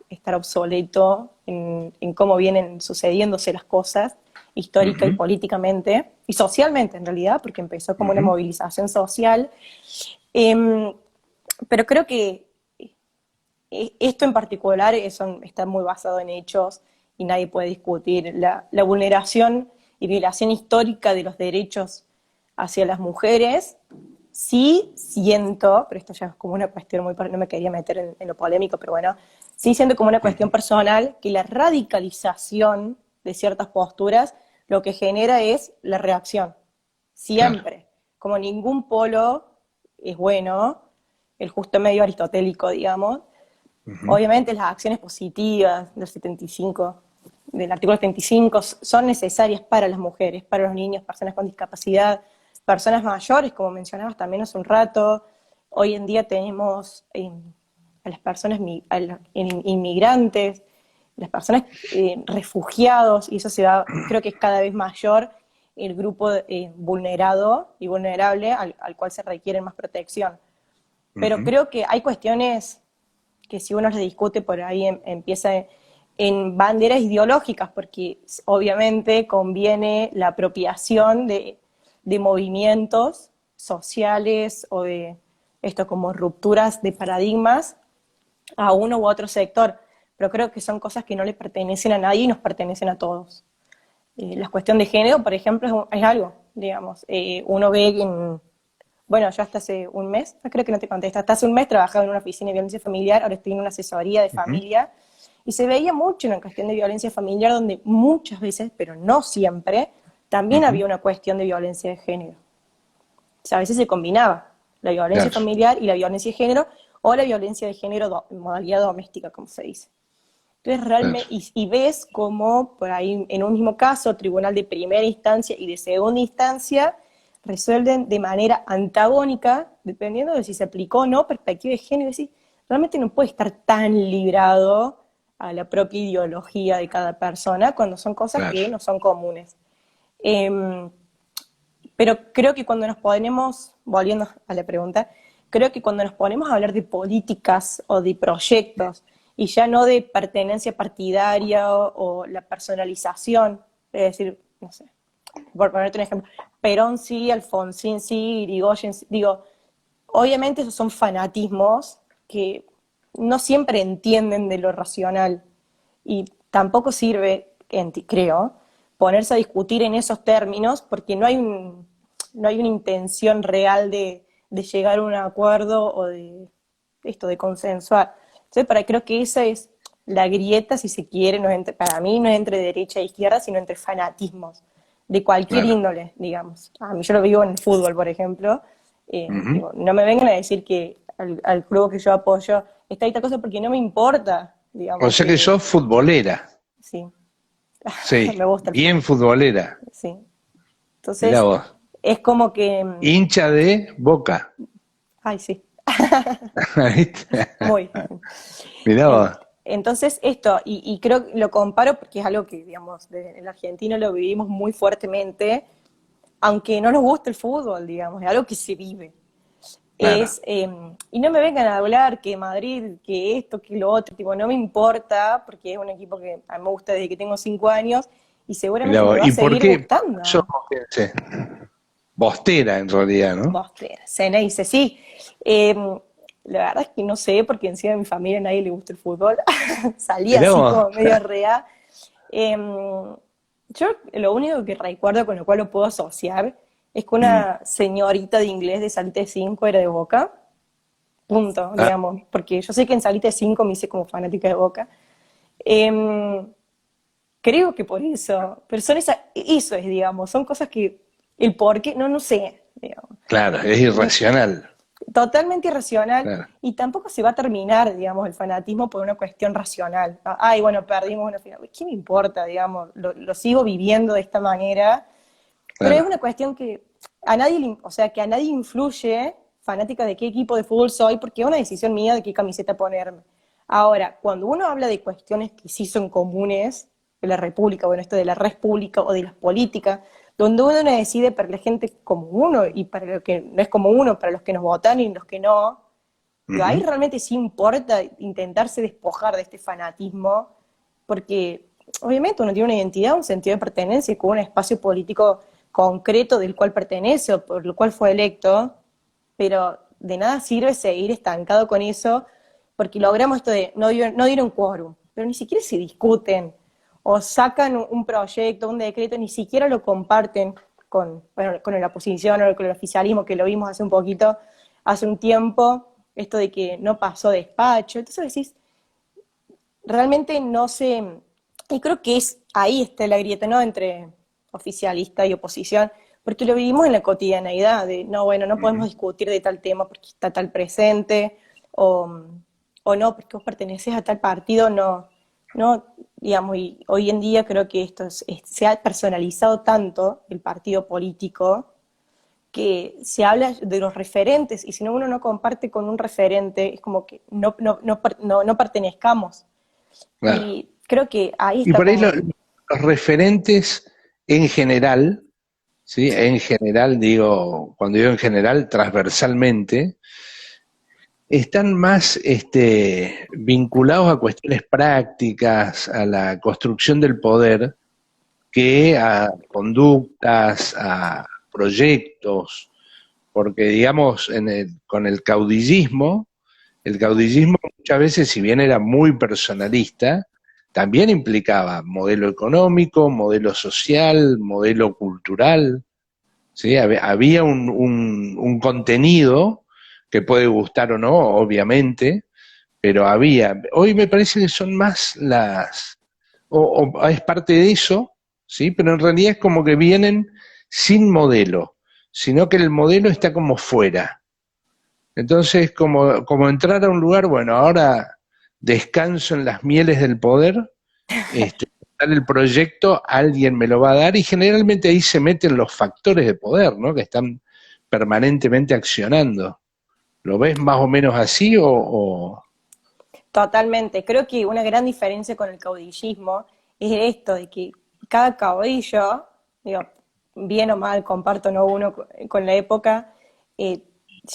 estar obsoleto en cómo vienen sucediéndose las cosas histórica y Ujú. políticamente y socialmente en realidad, porque empezó como una Ujú. movilización social. Eh, pero creo que esto en particular está muy basado en hechos y nadie puede discutir la vulneración y violación histórica de los derechos hacia las mujeres. Sí siento, pero esto ya es como una cuestión no me quería meter en lo polémico, pero bueno, sí siento como una cuestión Ujú. personal que la radicalización de ciertas posturas lo que genera es la reacción. Claro. Siempre. Como ningún polo es bueno, el justo medio aristotélico, digamos, Ujú. obviamente las acciones positivas del artículo 75, son necesarias para las mujeres, para los niños, personas con discapacidad, personas mayores, como mencionabas también hace un rato. Hoy en día tenemos a las personas, inmigrantes, las personas refugiados, y eso se da, creo que es cada vez mayor el grupo vulnerado y vulnerable al cual se requiere más protección. Pero Ujú. creo que hay cuestiones que si uno las discute por ahí empieza en banderas ideológicas, porque obviamente conviene la apropiación de movimientos sociales o de esto como rupturas de paradigmas a uno u otro sector, pero creo que son cosas que no le pertenecen a nadie y nos pertenecen a todos. La cuestión de género, por ejemplo, es algo, digamos, uno ve en, bueno, yo hasta hace un mes, creo que no te contesta, hasta hace un mes trabajaba en una oficina de violencia familiar, ahora estoy en una asesoría de Ujú. familia, y se veía mucho en la cuestión de violencia familiar, donde muchas veces, pero no siempre, también Ujú. había una cuestión de violencia de género. O sea, a veces se combinaba la violencia Claro. familiar y la violencia de género, o la violencia de género en modalidad doméstica, como se dice. Entonces claro, realmente, y ves como por ahí en un mismo caso, tribunal de primera instancia y de segunda instancia resuelven de manera antagónica, dependiendo de si se aplicó o no perspectiva de género. Es decir, realmente no puede estar tan librado a la propia ideología de cada persona cuando son cosas claro. que no son comunes. Eh, pero creo que cuando nos ponemos, volviendo a la pregunta, creo que cuando nos ponemos a hablar de políticas o de proyectos, y ya no de pertenencia partidaria o la personalización, es decir, no sé, por ponerte un ejemplo, Perón sí, Alfonsín sí, Irigoyen sí, digo, obviamente esos son fanatismos que no siempre entienden de lo racional y tampoco sirve, creo, ponerse a discutir en esos términos porque no hay una intención real de llegar a un acuerdo o de esto, de consensuar. Entonces, creo que esa es la grieta, si se quiere, no es entre, para mí no es entre derecha e izquierda, sino entre fanatismos de cualquier Claro. índole, digamos. A mí yo lo vivo en el fútbol, por ejemplo. Ujú. Digo, no me vengan a decir que al club que yo apoyo está esta cosa porque no me importa, O digamos sea que que sos futbolera, sí, sí, me gusta el bien fútbol, futbolera. sí. Mirá Entonces, vos. es como que, Hincha de Boca. ay, sí, ¿Viste? muy. Mirá En- vos. entonces, esto, y creo que lo comparo porque es algo que, digamos, en Argentina lo vivimos muy fuertemente, aunque no nos guste el fútbol, digamos, es algo que se vive. Claro. Y no me vengan a hablar que Madrid, que esto, que lo otro, tipo, no me importa, porque es un equipo que a mí me gusta desde que tengo 5 años y Mirá seguramente me vos. va a ¿Y por seguir qué? Sos, gustando. fíjense, bostera en realidad, ¿no? Bostera, Cena dice, sí. Eh, la verdad es que no sé, porque encima de mi familia a nadie le gusta el fútbol. Salí Mirá así vos. como medio rea. Eh, yo lo único que recuerdo con lo cual lo puedo asociar es que Mm. una señorita de inglés de Salite 5 era de Boca. Punto, Ah, digamos, porque yo sé que en Salite 5 me hice como fanática de Boca. Eh, creo que por eso, pero son eso es, digamos, son cosas que el por qué, no sé, digamos. claro, es No, irracional. totalmente irracional Claro, y tampoco se va a terminar, digamos, el fanatismo por una cuestión racional. Ay, bueno, perdimos una final. ¿Qué me importa, digamos? Lo sigo viviendo de esta manera, pero es claro. una cuestión que a nadie, o sea, que a nadie influye fanática de qué equipo de fútbol soy, porque es una decisión mía de qué camiseta ponerme. Ahora, cuando uno habla de cuestiones que sí son comunes de la República, bueno, esto de la red pública o de las políticas, donde uno no decide para la gente como uno y para lo que no es como uno, para los que nos votan y los que no, digo, ahí Ujú. realmente sí importa intentarse despojar de este fanatismo, porque obviamente uno tiene una identidad, un sentido de pertenencia con un espacio político concreto del cual pertenece o por el cual fue electo, pero de nada sirve seguir estancado con eso, porque logramos esto de no dieron quórum, pero ni siquiera se discuten, o sacan un proyecto, un decreto, ni siquiera lo comparten con, bueno, con la oposición o con el oficialismo, que lo vimos hace un poquito, hace un tiempo, esto de que no pasó despacho. Entonces decís, realmente no sé, y creo que es ahí está la grieta, ¿no? Entre oficialista y oposición, porque lo vivimos en la cotidianeidad, de no, bueno, no podemos Ujú. discutir de tal tema porque está tal presente, o no, porque vos perteneces a tal partido, no, no, digamos, y hoy en día creo que esto se ha personalizado tanto el partido político que se habla de los referentes y si no uno no comparte con un referente es como que no pertenezcamos. Claro. Y creo que ahí Y está por ahí como, los referentes en general, ¿sí? En general, digo, cuando digo en general, transversalmente, están más vinculados a cuestiones prácticas, a la construcción del poder, que a conductas, a proyectos, porque digamos, con el caudillismo muchas veces, si bien era muy personalista, también implicaba modelo económico, modelo social, modelo cultural, ¿sí? Había un contenido que puede gustar o no, obviamente, pero había. Hoy me parece que son más o es parte de eso, ¿sí? Pero en realidad es como que vienen sin modelo, sino que el modelo está como fuera. Entonces, como entrar a un lugar, bueno, ahora descanso en las mieles del poder, dar el proyecto, alguien me lo va a dar, y generalmente ahí se meten los factores de poder, ¿no? Que están permanentemente accionando. ¿Lo ves más o menos así o... Totalmente. Creo que una gran diferencia con el caudillismo es esto, de que cada caudillo, digo, bien o mal, comparto no uno con la época,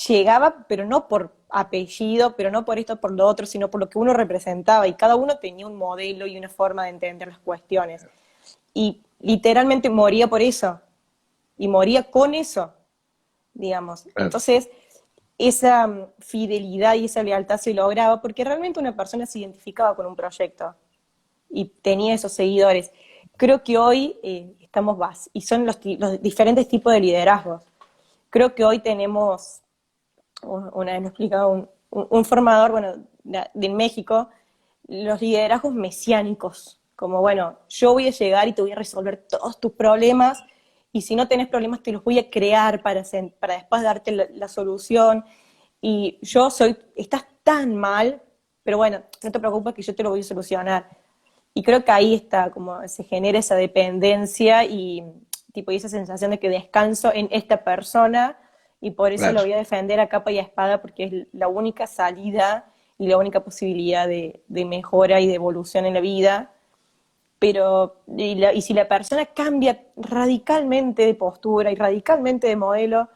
llegaba, pero no por apellido, pero no por esto, por lo otro, sino por lo que uno representaba, y cada uno tenía un modelo y una forma de entender las cuestiones. Y literalmente moría por eso, y moría con eso, digamos. Claro, Entonces, esa fidelidad y esa lealtad se lograba porque realmente una persona se identificaba con un proyecto y tenía esos seguidores. Creo que hoy estamos y son los diferentes tipos de liderazgos. Creo que hoy tenemos, una vez lo explicaba un formador, bueno, de México, los liderazgos mesiánicos, como, bueno, yo voy a llegar y te voy a resolver todos tus problemas, y si no tenés problemas te los voy a crear para después darte la solución, y estás tan mal, pero bueno, no te preocupes que yo te lo voy a solucionar. Y creo que ahí está, como se genera esa dependencia y tipo y esa sensación de que descanso en esta persona y por eso lo claro. voy a defender a capa y a espada porque es la única salida y la única posibilidad de mejora y de evolución en la vida. Pero, y si la persona cambia radicalmente de postura y radicalmente de modelo,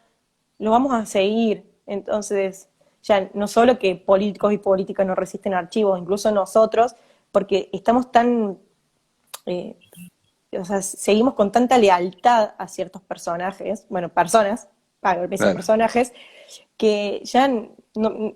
lo vamos a seguir. Entonces, ya no solo que políticos y políticas no resisten archivos, incluso nosotros, porque estamos tan, eh, o sea, seguimos con tanta lealtad a ciertos personajes, bueno, personas, para esos Claro. personajes, que ya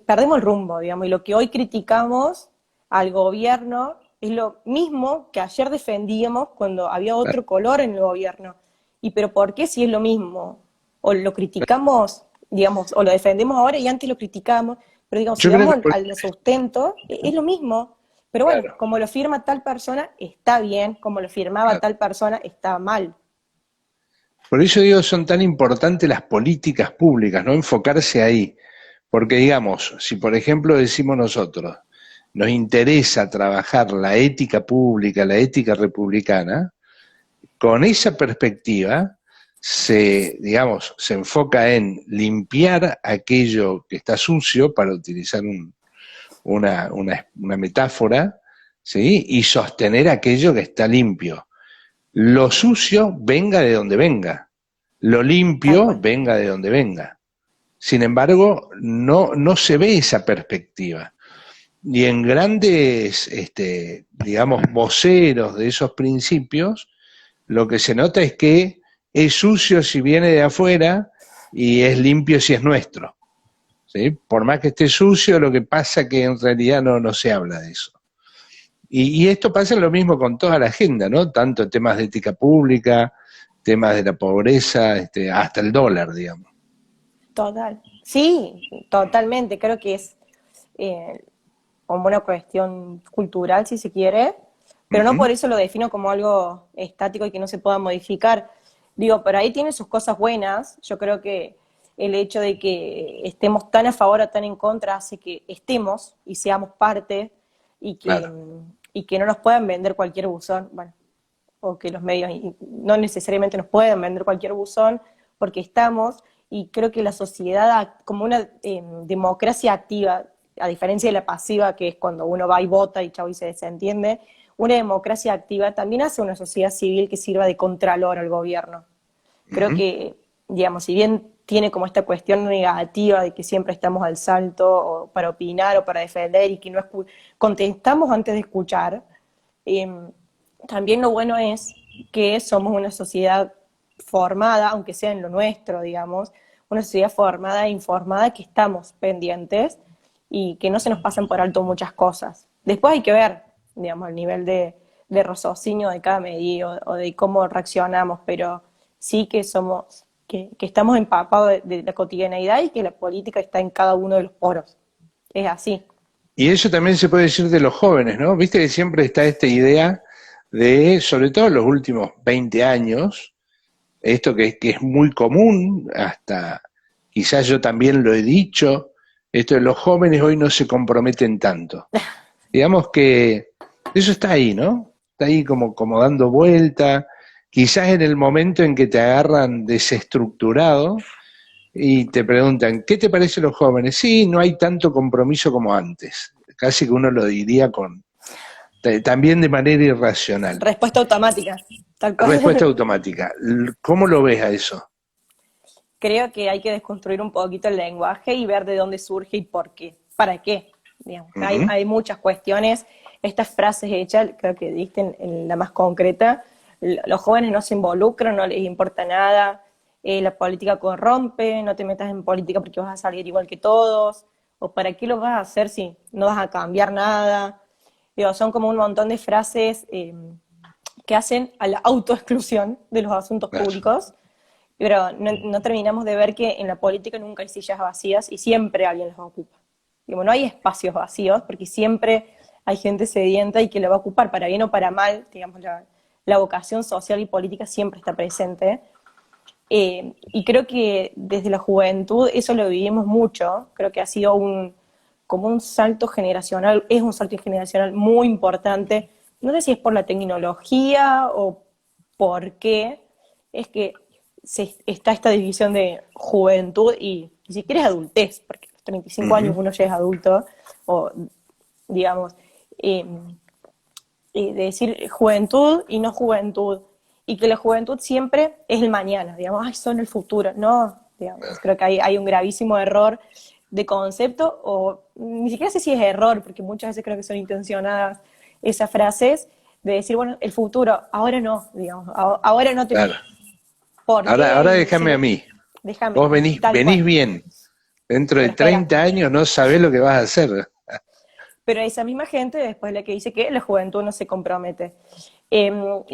perdemos el rumbo, digamos, y lo que hoy criticamos al gobierno es lo mismo que ayer defendíamos cuando había Claro. otro color en el gobierno. ¿Y pero por qué si es lo mismo? O lo criticamos, digamos, o lo defendemos ahora y antes lo criticamos, pero digamos, si Yo creo vamos que por, al sustento, es lo mismo. Pero bueno, claro, como lo firma tal persona, está bien, como lo firmaba claro. tal persona, está mal. Por eso digo, son tan importantes las políticas públicas, no enfocarse ahí. Porque digamos, si por ejemplo decimos nosotros, nos interesa trabajar la ética pública, la ética republicana, con esa perspectiva digamos, se enfoca en limpiar aquello que está sucio, para utilizar una metáfora, ¿sí? Y sostener aquello que está limpio. Lo sucio venga de donde venga, lo Tal limpio cual. venga de donde venga. Sin embargo, no se ve esa perspectiva. Y en grandes, digamos, voceros de esos principios, lo que se nota es que es sucio si viene de afuera y es limpio si es nuestro. ¿Sí? Por más que esté sucio, lo que pasa es que en realidad no se habla de eso. Y esto pasa lo mismo con toda la agenda, ¿no? Tanto temas de ética pública, temas de la pobreza, hasta el dólar, digamos. Total. Sí, totalmente. Creo que es como una cuestión cultural, si se quiere, Uh pero no -huh. por eso lo defino como algo estático y que no se pueda modificar. Digo, pero ahí tiene sus cosas buenas. Yo creo que el hecho de que estemos tan a favor o tan en contra hace que estemos y seamos parte y que, Claro. y que no nos puedan vender cualquier buzón, bueno, o que los medios no necesariamente nos puedan vender cualquier buzón, porque estamos, y creo que la sociedad, como una democracia activa, a diferencia de la pasiva, que es cuando uno va y vota y chau y se desentiende, una democracia activa también hace una sociedad civil que sirva de contralor al gobierno. Uh Creo -huh. que, digamos, si bien tiene como esta cuestión negativa de que siempre estamos al salto o para opinar o para defender y que no contestamos antes de escuchar, eh, también lo bueno es que somos una sociedad formada, aunque sea en lo nuestro, digamos, una sociedad formada e informada que estamos pendientes y que no se nos pasan por alto muchas cosas. Después hay que ver, digamos, el nivel de raciocinio de cada medida o de cómo reaccionamos, pero sí que somos, que estamos empapados de la cotidianeidad y que la política está en cada uno de los poros. Es así. Y eso también se puede decir de los jóvenes, ¿no? Viste que siempre está esta idea de, sobre todo en los últimos 20 años, esto que es muy común, hasta quizás yo también lo he dicho, esto de los jóvenes hoy no se comprometen tanto. Digamos que eso está ahí, ¿no? Está ahí como dando vuelta, quizás en el momento en que te agarran desestructurado y te preguntan, ¿qué te parece los jóvenes? Sí, no hay tanto compromiso como antes. Casi que uno lo diría también de manera irracional. Respuesta automática, tal Respuesta cual. automática. ¿Cómo lo ves a eso? Creo que hay que desconstruir un poquito el lenguaje y ver de dónde surge y por qué, para qué. Digamos. Ujú. Hay muchas cuestiones. Estas frases hechas, creo que diste en la más concreta, los jóvenes no se involucran, no les importa nada, la política corrompe, no te metas en política porque vas a salir igual que todos, o para qué lo vas a hacer si no vas a cambiar nada. Digo, son como un montón de frases que hacen a la autoexclusión de los asuntos Claro, públicos, pero no terminamos de ver que en la política nunca hay sillas vacías y siempre alguien las ocupa. Digo, no hay espacios vacíos porque siempre hay gente sedienta y que la va a ocupar, para bien o para mal, digamos, la vocación social y política siempre está presente. Y creo que desde la juventud eso lo vivimos mucho, creo que ha sido como un salto generacional, es un salto generacional muy importante, no sé si es por la tecnología o por qué, es que está esta división de juventud y ni siquiera es adultez, porque a los 35 años ujú, uno ya es adulto, o digamos, eh, de decir juventud y no juventud, y que la juventud siempre es el mañana, digamos, ay, son el futuro, no, digamos, creo que hay un gravísimo error de concepto, o ni siquiera sé si es error, porque muchas veces creo que son intencionadas esas frases, de decir, bueno, el futuro, ahora no, digamos, ahora no te claro. metas. ¿Por Ahora qué? Y déjame a sí, mí. déjame, Vos tal venís cual. bien. Dentro de Pero espera, 30 años no sabés lo que vas a hacer. pero esa misma gente después es la que dice que la juventud no se compromete. Y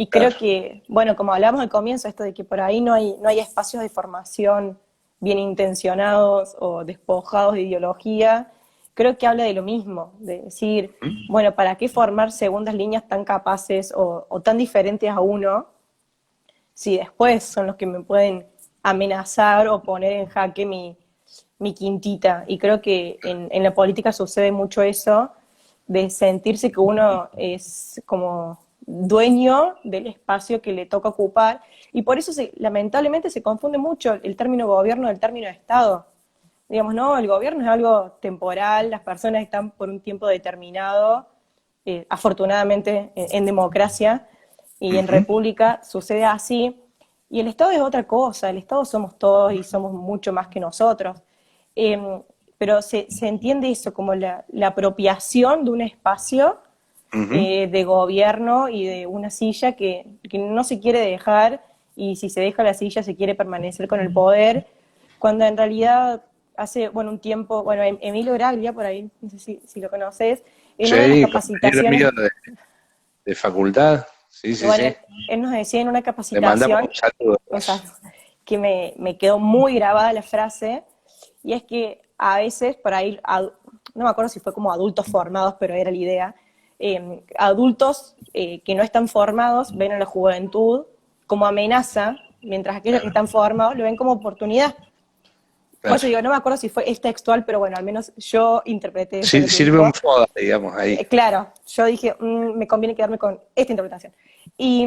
creo Claro. que, bueno, como hablamos al comienzo, esto de que por ahí no hay espacios de formación bien intencionados o despojados de ideología, creo que habla de lo mismo, de decir, ¿Mm? bueno, ¿para qué formar segundas líneas tan capaces o tan diferentes a uno si después son los que me pueden amenazar o poner en jaque mi quintita? Y creo que en la política sucede mucho eso, de sentirse que uno es como dueño del espacio que le toca ocupar, y por eso lamentablemente se confunde mucho el término gobierno del término Estado. Digamos, no, el gobierno es algo temporal, las personas están por un tiempo determinado, afortunadamente en democracia y en Ujú. república sucede así, y el Estado es otra cosa, el Estado somos todos y somos mucho más que nosotros. Eh, pero se entiende eso como la apropiación de un espacio Ujú. de gobierno y de una silla que no se quiere dejar, y si se deja la silla se quiere permanecer con el poder, cuando en realidad hace, bueno, un tiempo, bueno, Emilio Graglia, por ahí, no sé si lo conoces, en una de las Sí, compañero capacitaciones, mío de facultad. Sí, sí, bueno, sí. él nos decía en una Le mandamos capacitación, un saludo. o sea, que me quedó muy grabada la frase, y es que a veces, por ahí, no me acuerdo si fue como adultos formados, pero era la idea, adultos que no están formados ven a la juventud como amenaza, mientras aquellos que Claro, están formados lo ven como oportunidad. Por claro. eso digo, no me acuerdo si es textual, pero bueno, al menos yo interpreté eso lo que Sirve un dijo. FODA, digamos, ahí. Claro, yo dije, me conviene quedarme con esta interpretación. Y,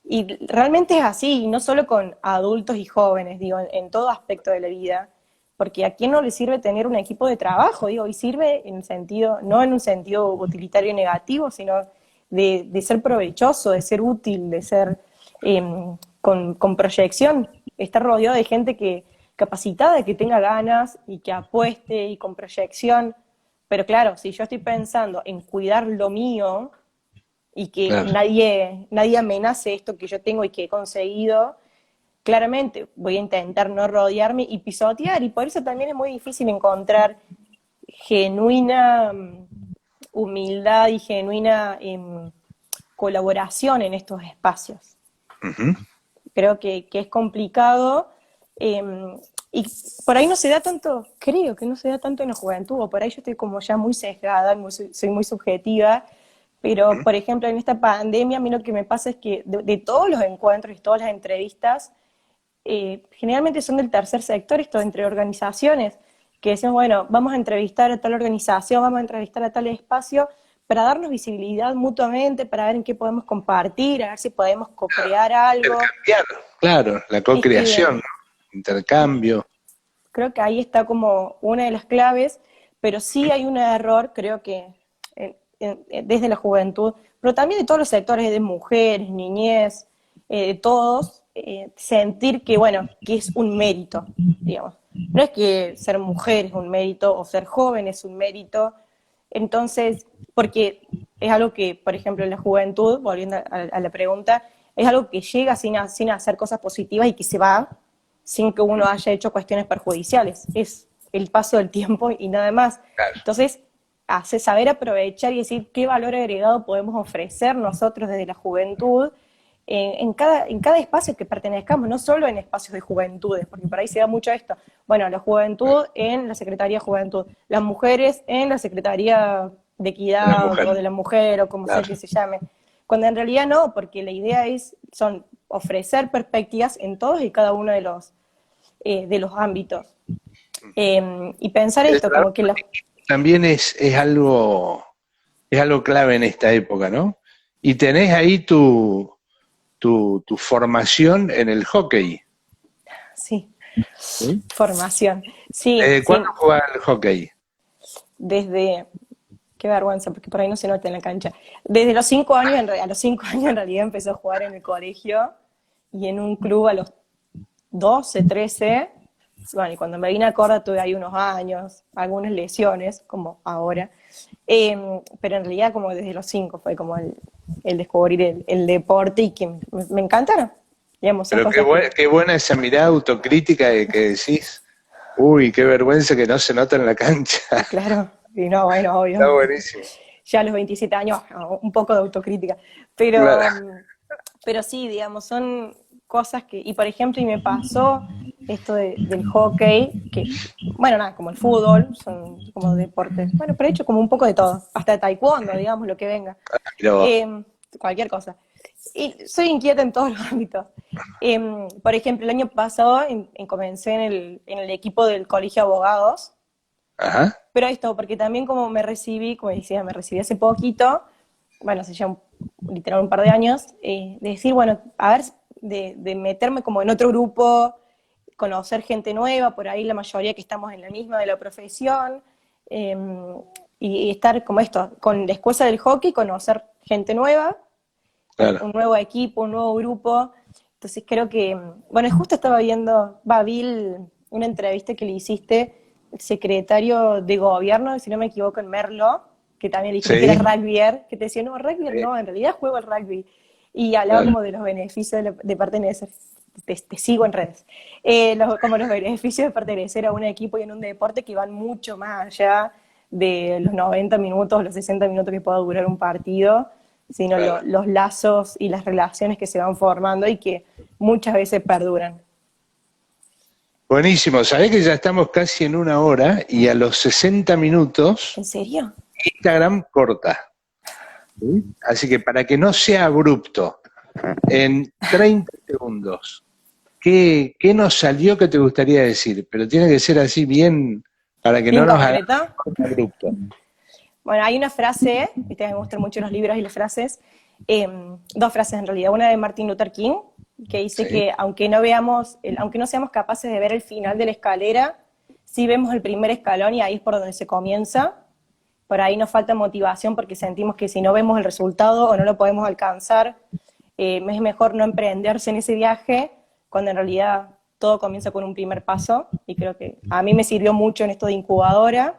y realmente es así, y no solo con adultos y jóvenes, digo, en todo aspecto de la vida, porque a quién no le sirve tener un equipo de trabajo, digo, y sirve en sentido, no en un sentido utilitario negativo, sino de ser provechoso, de ser útil, de ser con proyección, estar rodeado de gente que capacitada, que tenga ganas y que apueste y con proyección. Pero claro, si yo estoy pensando en cuidar lo mío y que Claro. nadie amenace esto que yo tengo y que he conseguido, claramente voy a intentar no rodearme y pisotear. Y por eso también es muy difícil encontrar genuina humildad y genuina colaboración en estos espacios. Ujú. Creo que es complicado, eh, y por ahí no se da tanto, creo que no se da tanto en la juventud, o por ahí yo estoy como ya muy sesgada, soy muy subjetiva, pero por ejemplo en esta pandemia a mí lo que me pasa es que de todos los encuentros y todas las entrevistas, generalmente son del tercer sector, esto entre organizaciones, que decimos, bueno, vamos a entrevistar a tal organización, vamos a entrevistar a tal espacio, para darnos visibilidad mutuamente, para ver en qué podemos compartir, a ver si podemos co-crear algo. Intercambiar, claro, la co-creación, ¿no? Intercambio. Creo que ahí está como una de las claves, pero sí hay un error, creo que desde la juventud, pero también de todos los sectores, de mujeres, niñez, de todos, sentir que, bueno, que es un mérito, digamos. No es que ser mujer es un mérito o ser joven es un mérito. Entonces, porque es algo que, por ejemplo, en la juventud, volviendo a la pregunta, es algo que llega sin hacer cosas positivas y que se va sin que uno haya hecho cuestiones perjudiciales. Es el paso del tiempo y nada más. Claro. Entonces, hace saber aprovechar y decir qué valor agregado podemos ofrecer nosotros desde la juventud en cada espacio que pertenezcamos, no solo en espacios de juventudes, porque por ahí se da mucho esto. Bueno, la juventud en la Secretaría de Juventud, las mujeres en la Secretaría de Equidad o de la Mujer, o como sea que se llame. Cuando en realidad no, porque la idea son ofrecer perspectivas en todos y cada uno de los ámbitos. Y pensar esto, como que también es algo clave en esta época, ¿no? Y tenés ahí tu formación en el hockey. Sí, ¿sí? Formación. Sí, ¿Desde cuándo jugás al hockey? Desde, qué vergüenza, porque por ahí no se nota en la cancha. Desde los 5 años, a los 5 años en realidad empecé a jugar en el colegio y en un club a los 12, 13. Bueno, y cuando me vine a Córdoba tuve ahí unos años, algunas lesiones, como ahora. Pero en realidad como desde los 5 fue como el descubrir el deporte y que me encantaron. Digamos, pero qué buena esa mirada autocrítica de que decís, uy, qué vergüenza que no se nota en la cancha. Claro, y no, bueno, obvio. Está buenísimo. Ya a los 27 años, un poco de autocrítica. Pero, claro. Pero sí, digamos, son cosas que, y por ejemplo, y me pasó esto del hockey, que, bueno, nada, como el fútbol, son como deportes, bueno, pero he hecho como un poco de todo, hasta de taekwondo, digamos, lo que venga. Cualquier cosa. Y soy inquieta en todos los ámbitos. Por ejemplo, el año pasado comencé en el equipo del Colegio de Abogados. Ajá. Pero esto, porque también como me recibí hace poquito, bueno, hace ya literal un par de años, de decir, bueno, a ver, de meterme como en otro grupo, conocer gente nueva, por ahí la mayoría que estamos en la misma de la profesión, y estar como esto, con la escuela del hockey, conocer gente nueva, claro. Un nuevo equipo, un nuevo grupo. Entonces creo que, bueno, justo estaba viendo, vi una entrevista que le hiciste el secretario de gobierno, si no me equivoco, en Merlo, que también le dijiste que era rugbyer, que te decía, no, rugby no, en realidad juego al rugby. Y hablaba como de los beneficios de pertenecer, te sigo en redes, como los beneficios de pertenecer a un equipo y en un deporte que van mucho más allá de los 90 minutos, los 60 minutos que pueda durar un partido, sino los lazos y las relaciones que se van formando y que muchas veces perduran. Buenísimo, sabés que ya estamos casi en 1 hora y a los 60 minutos... ¿En serio? Instagram corta. ¿Sí? Así que para que no sea abrupto, en 30 segundos, ¿qué nos salió que te gustaría decir? Pero tiene que ser así bien, para que no nos haga abrupto. Bueno, hay una frase, me gustan mucho los libros y las frases, 2 frases en realidad, una de Martin Luther King, que dice que aunque no seamos capaces de ver el final de la escalera, sí vemos el primer escalón y ahí es por donde se comienza. Por ahí nos falta motivación porque sentimos que si no vemos el resultado o no lo podemos alcanzar, es mejor no emprenderse en ese viaje, cuando en realidad todo comienza con un primer paso, y creo que a mí me sirvió mucho en esto de incubadora.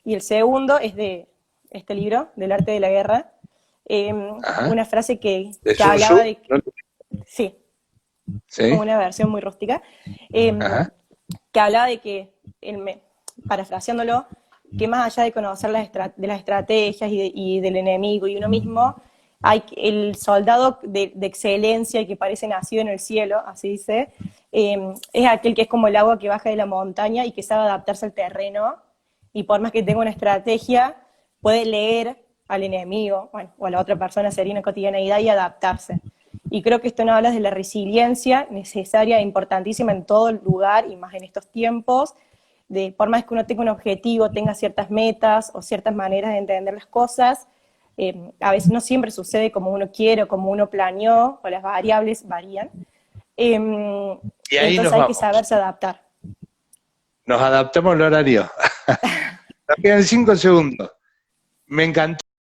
Y el segundo es de este libro, del arte de la guerra, una frase que hablaba de... Sí, como una versión muy rústica, que hablaba de que, parafraseándolo, que más allá de conocer las estrategias y del enemigo y uno mismo, hay el soldado de excelencia que parece nacido en el cielo, así dice, es aquel que es como el agua que baja de la montaña y que sabe adaptarse al terreno, y por más que tenga una estrategia, puede leer al enemigo, bueno, o a la otra persona, sería una cotidianeidad y adaptarse. Y creo que esto nos habla de la resiliencia necesaria e importantísima en todo lugar, y más en estos tiempos, por más que uno tenga un objetivo, tenga ciertas metas o ciertas maneras de entender las cosas, a veces no siempre sucede como uno quiere o como uno planeó, o las variables varían. Y ahí Entonces nos hay que vamos. saberse adaptar. Nos adaptamos al horario. Nos quedan 5 segundos. Me encantó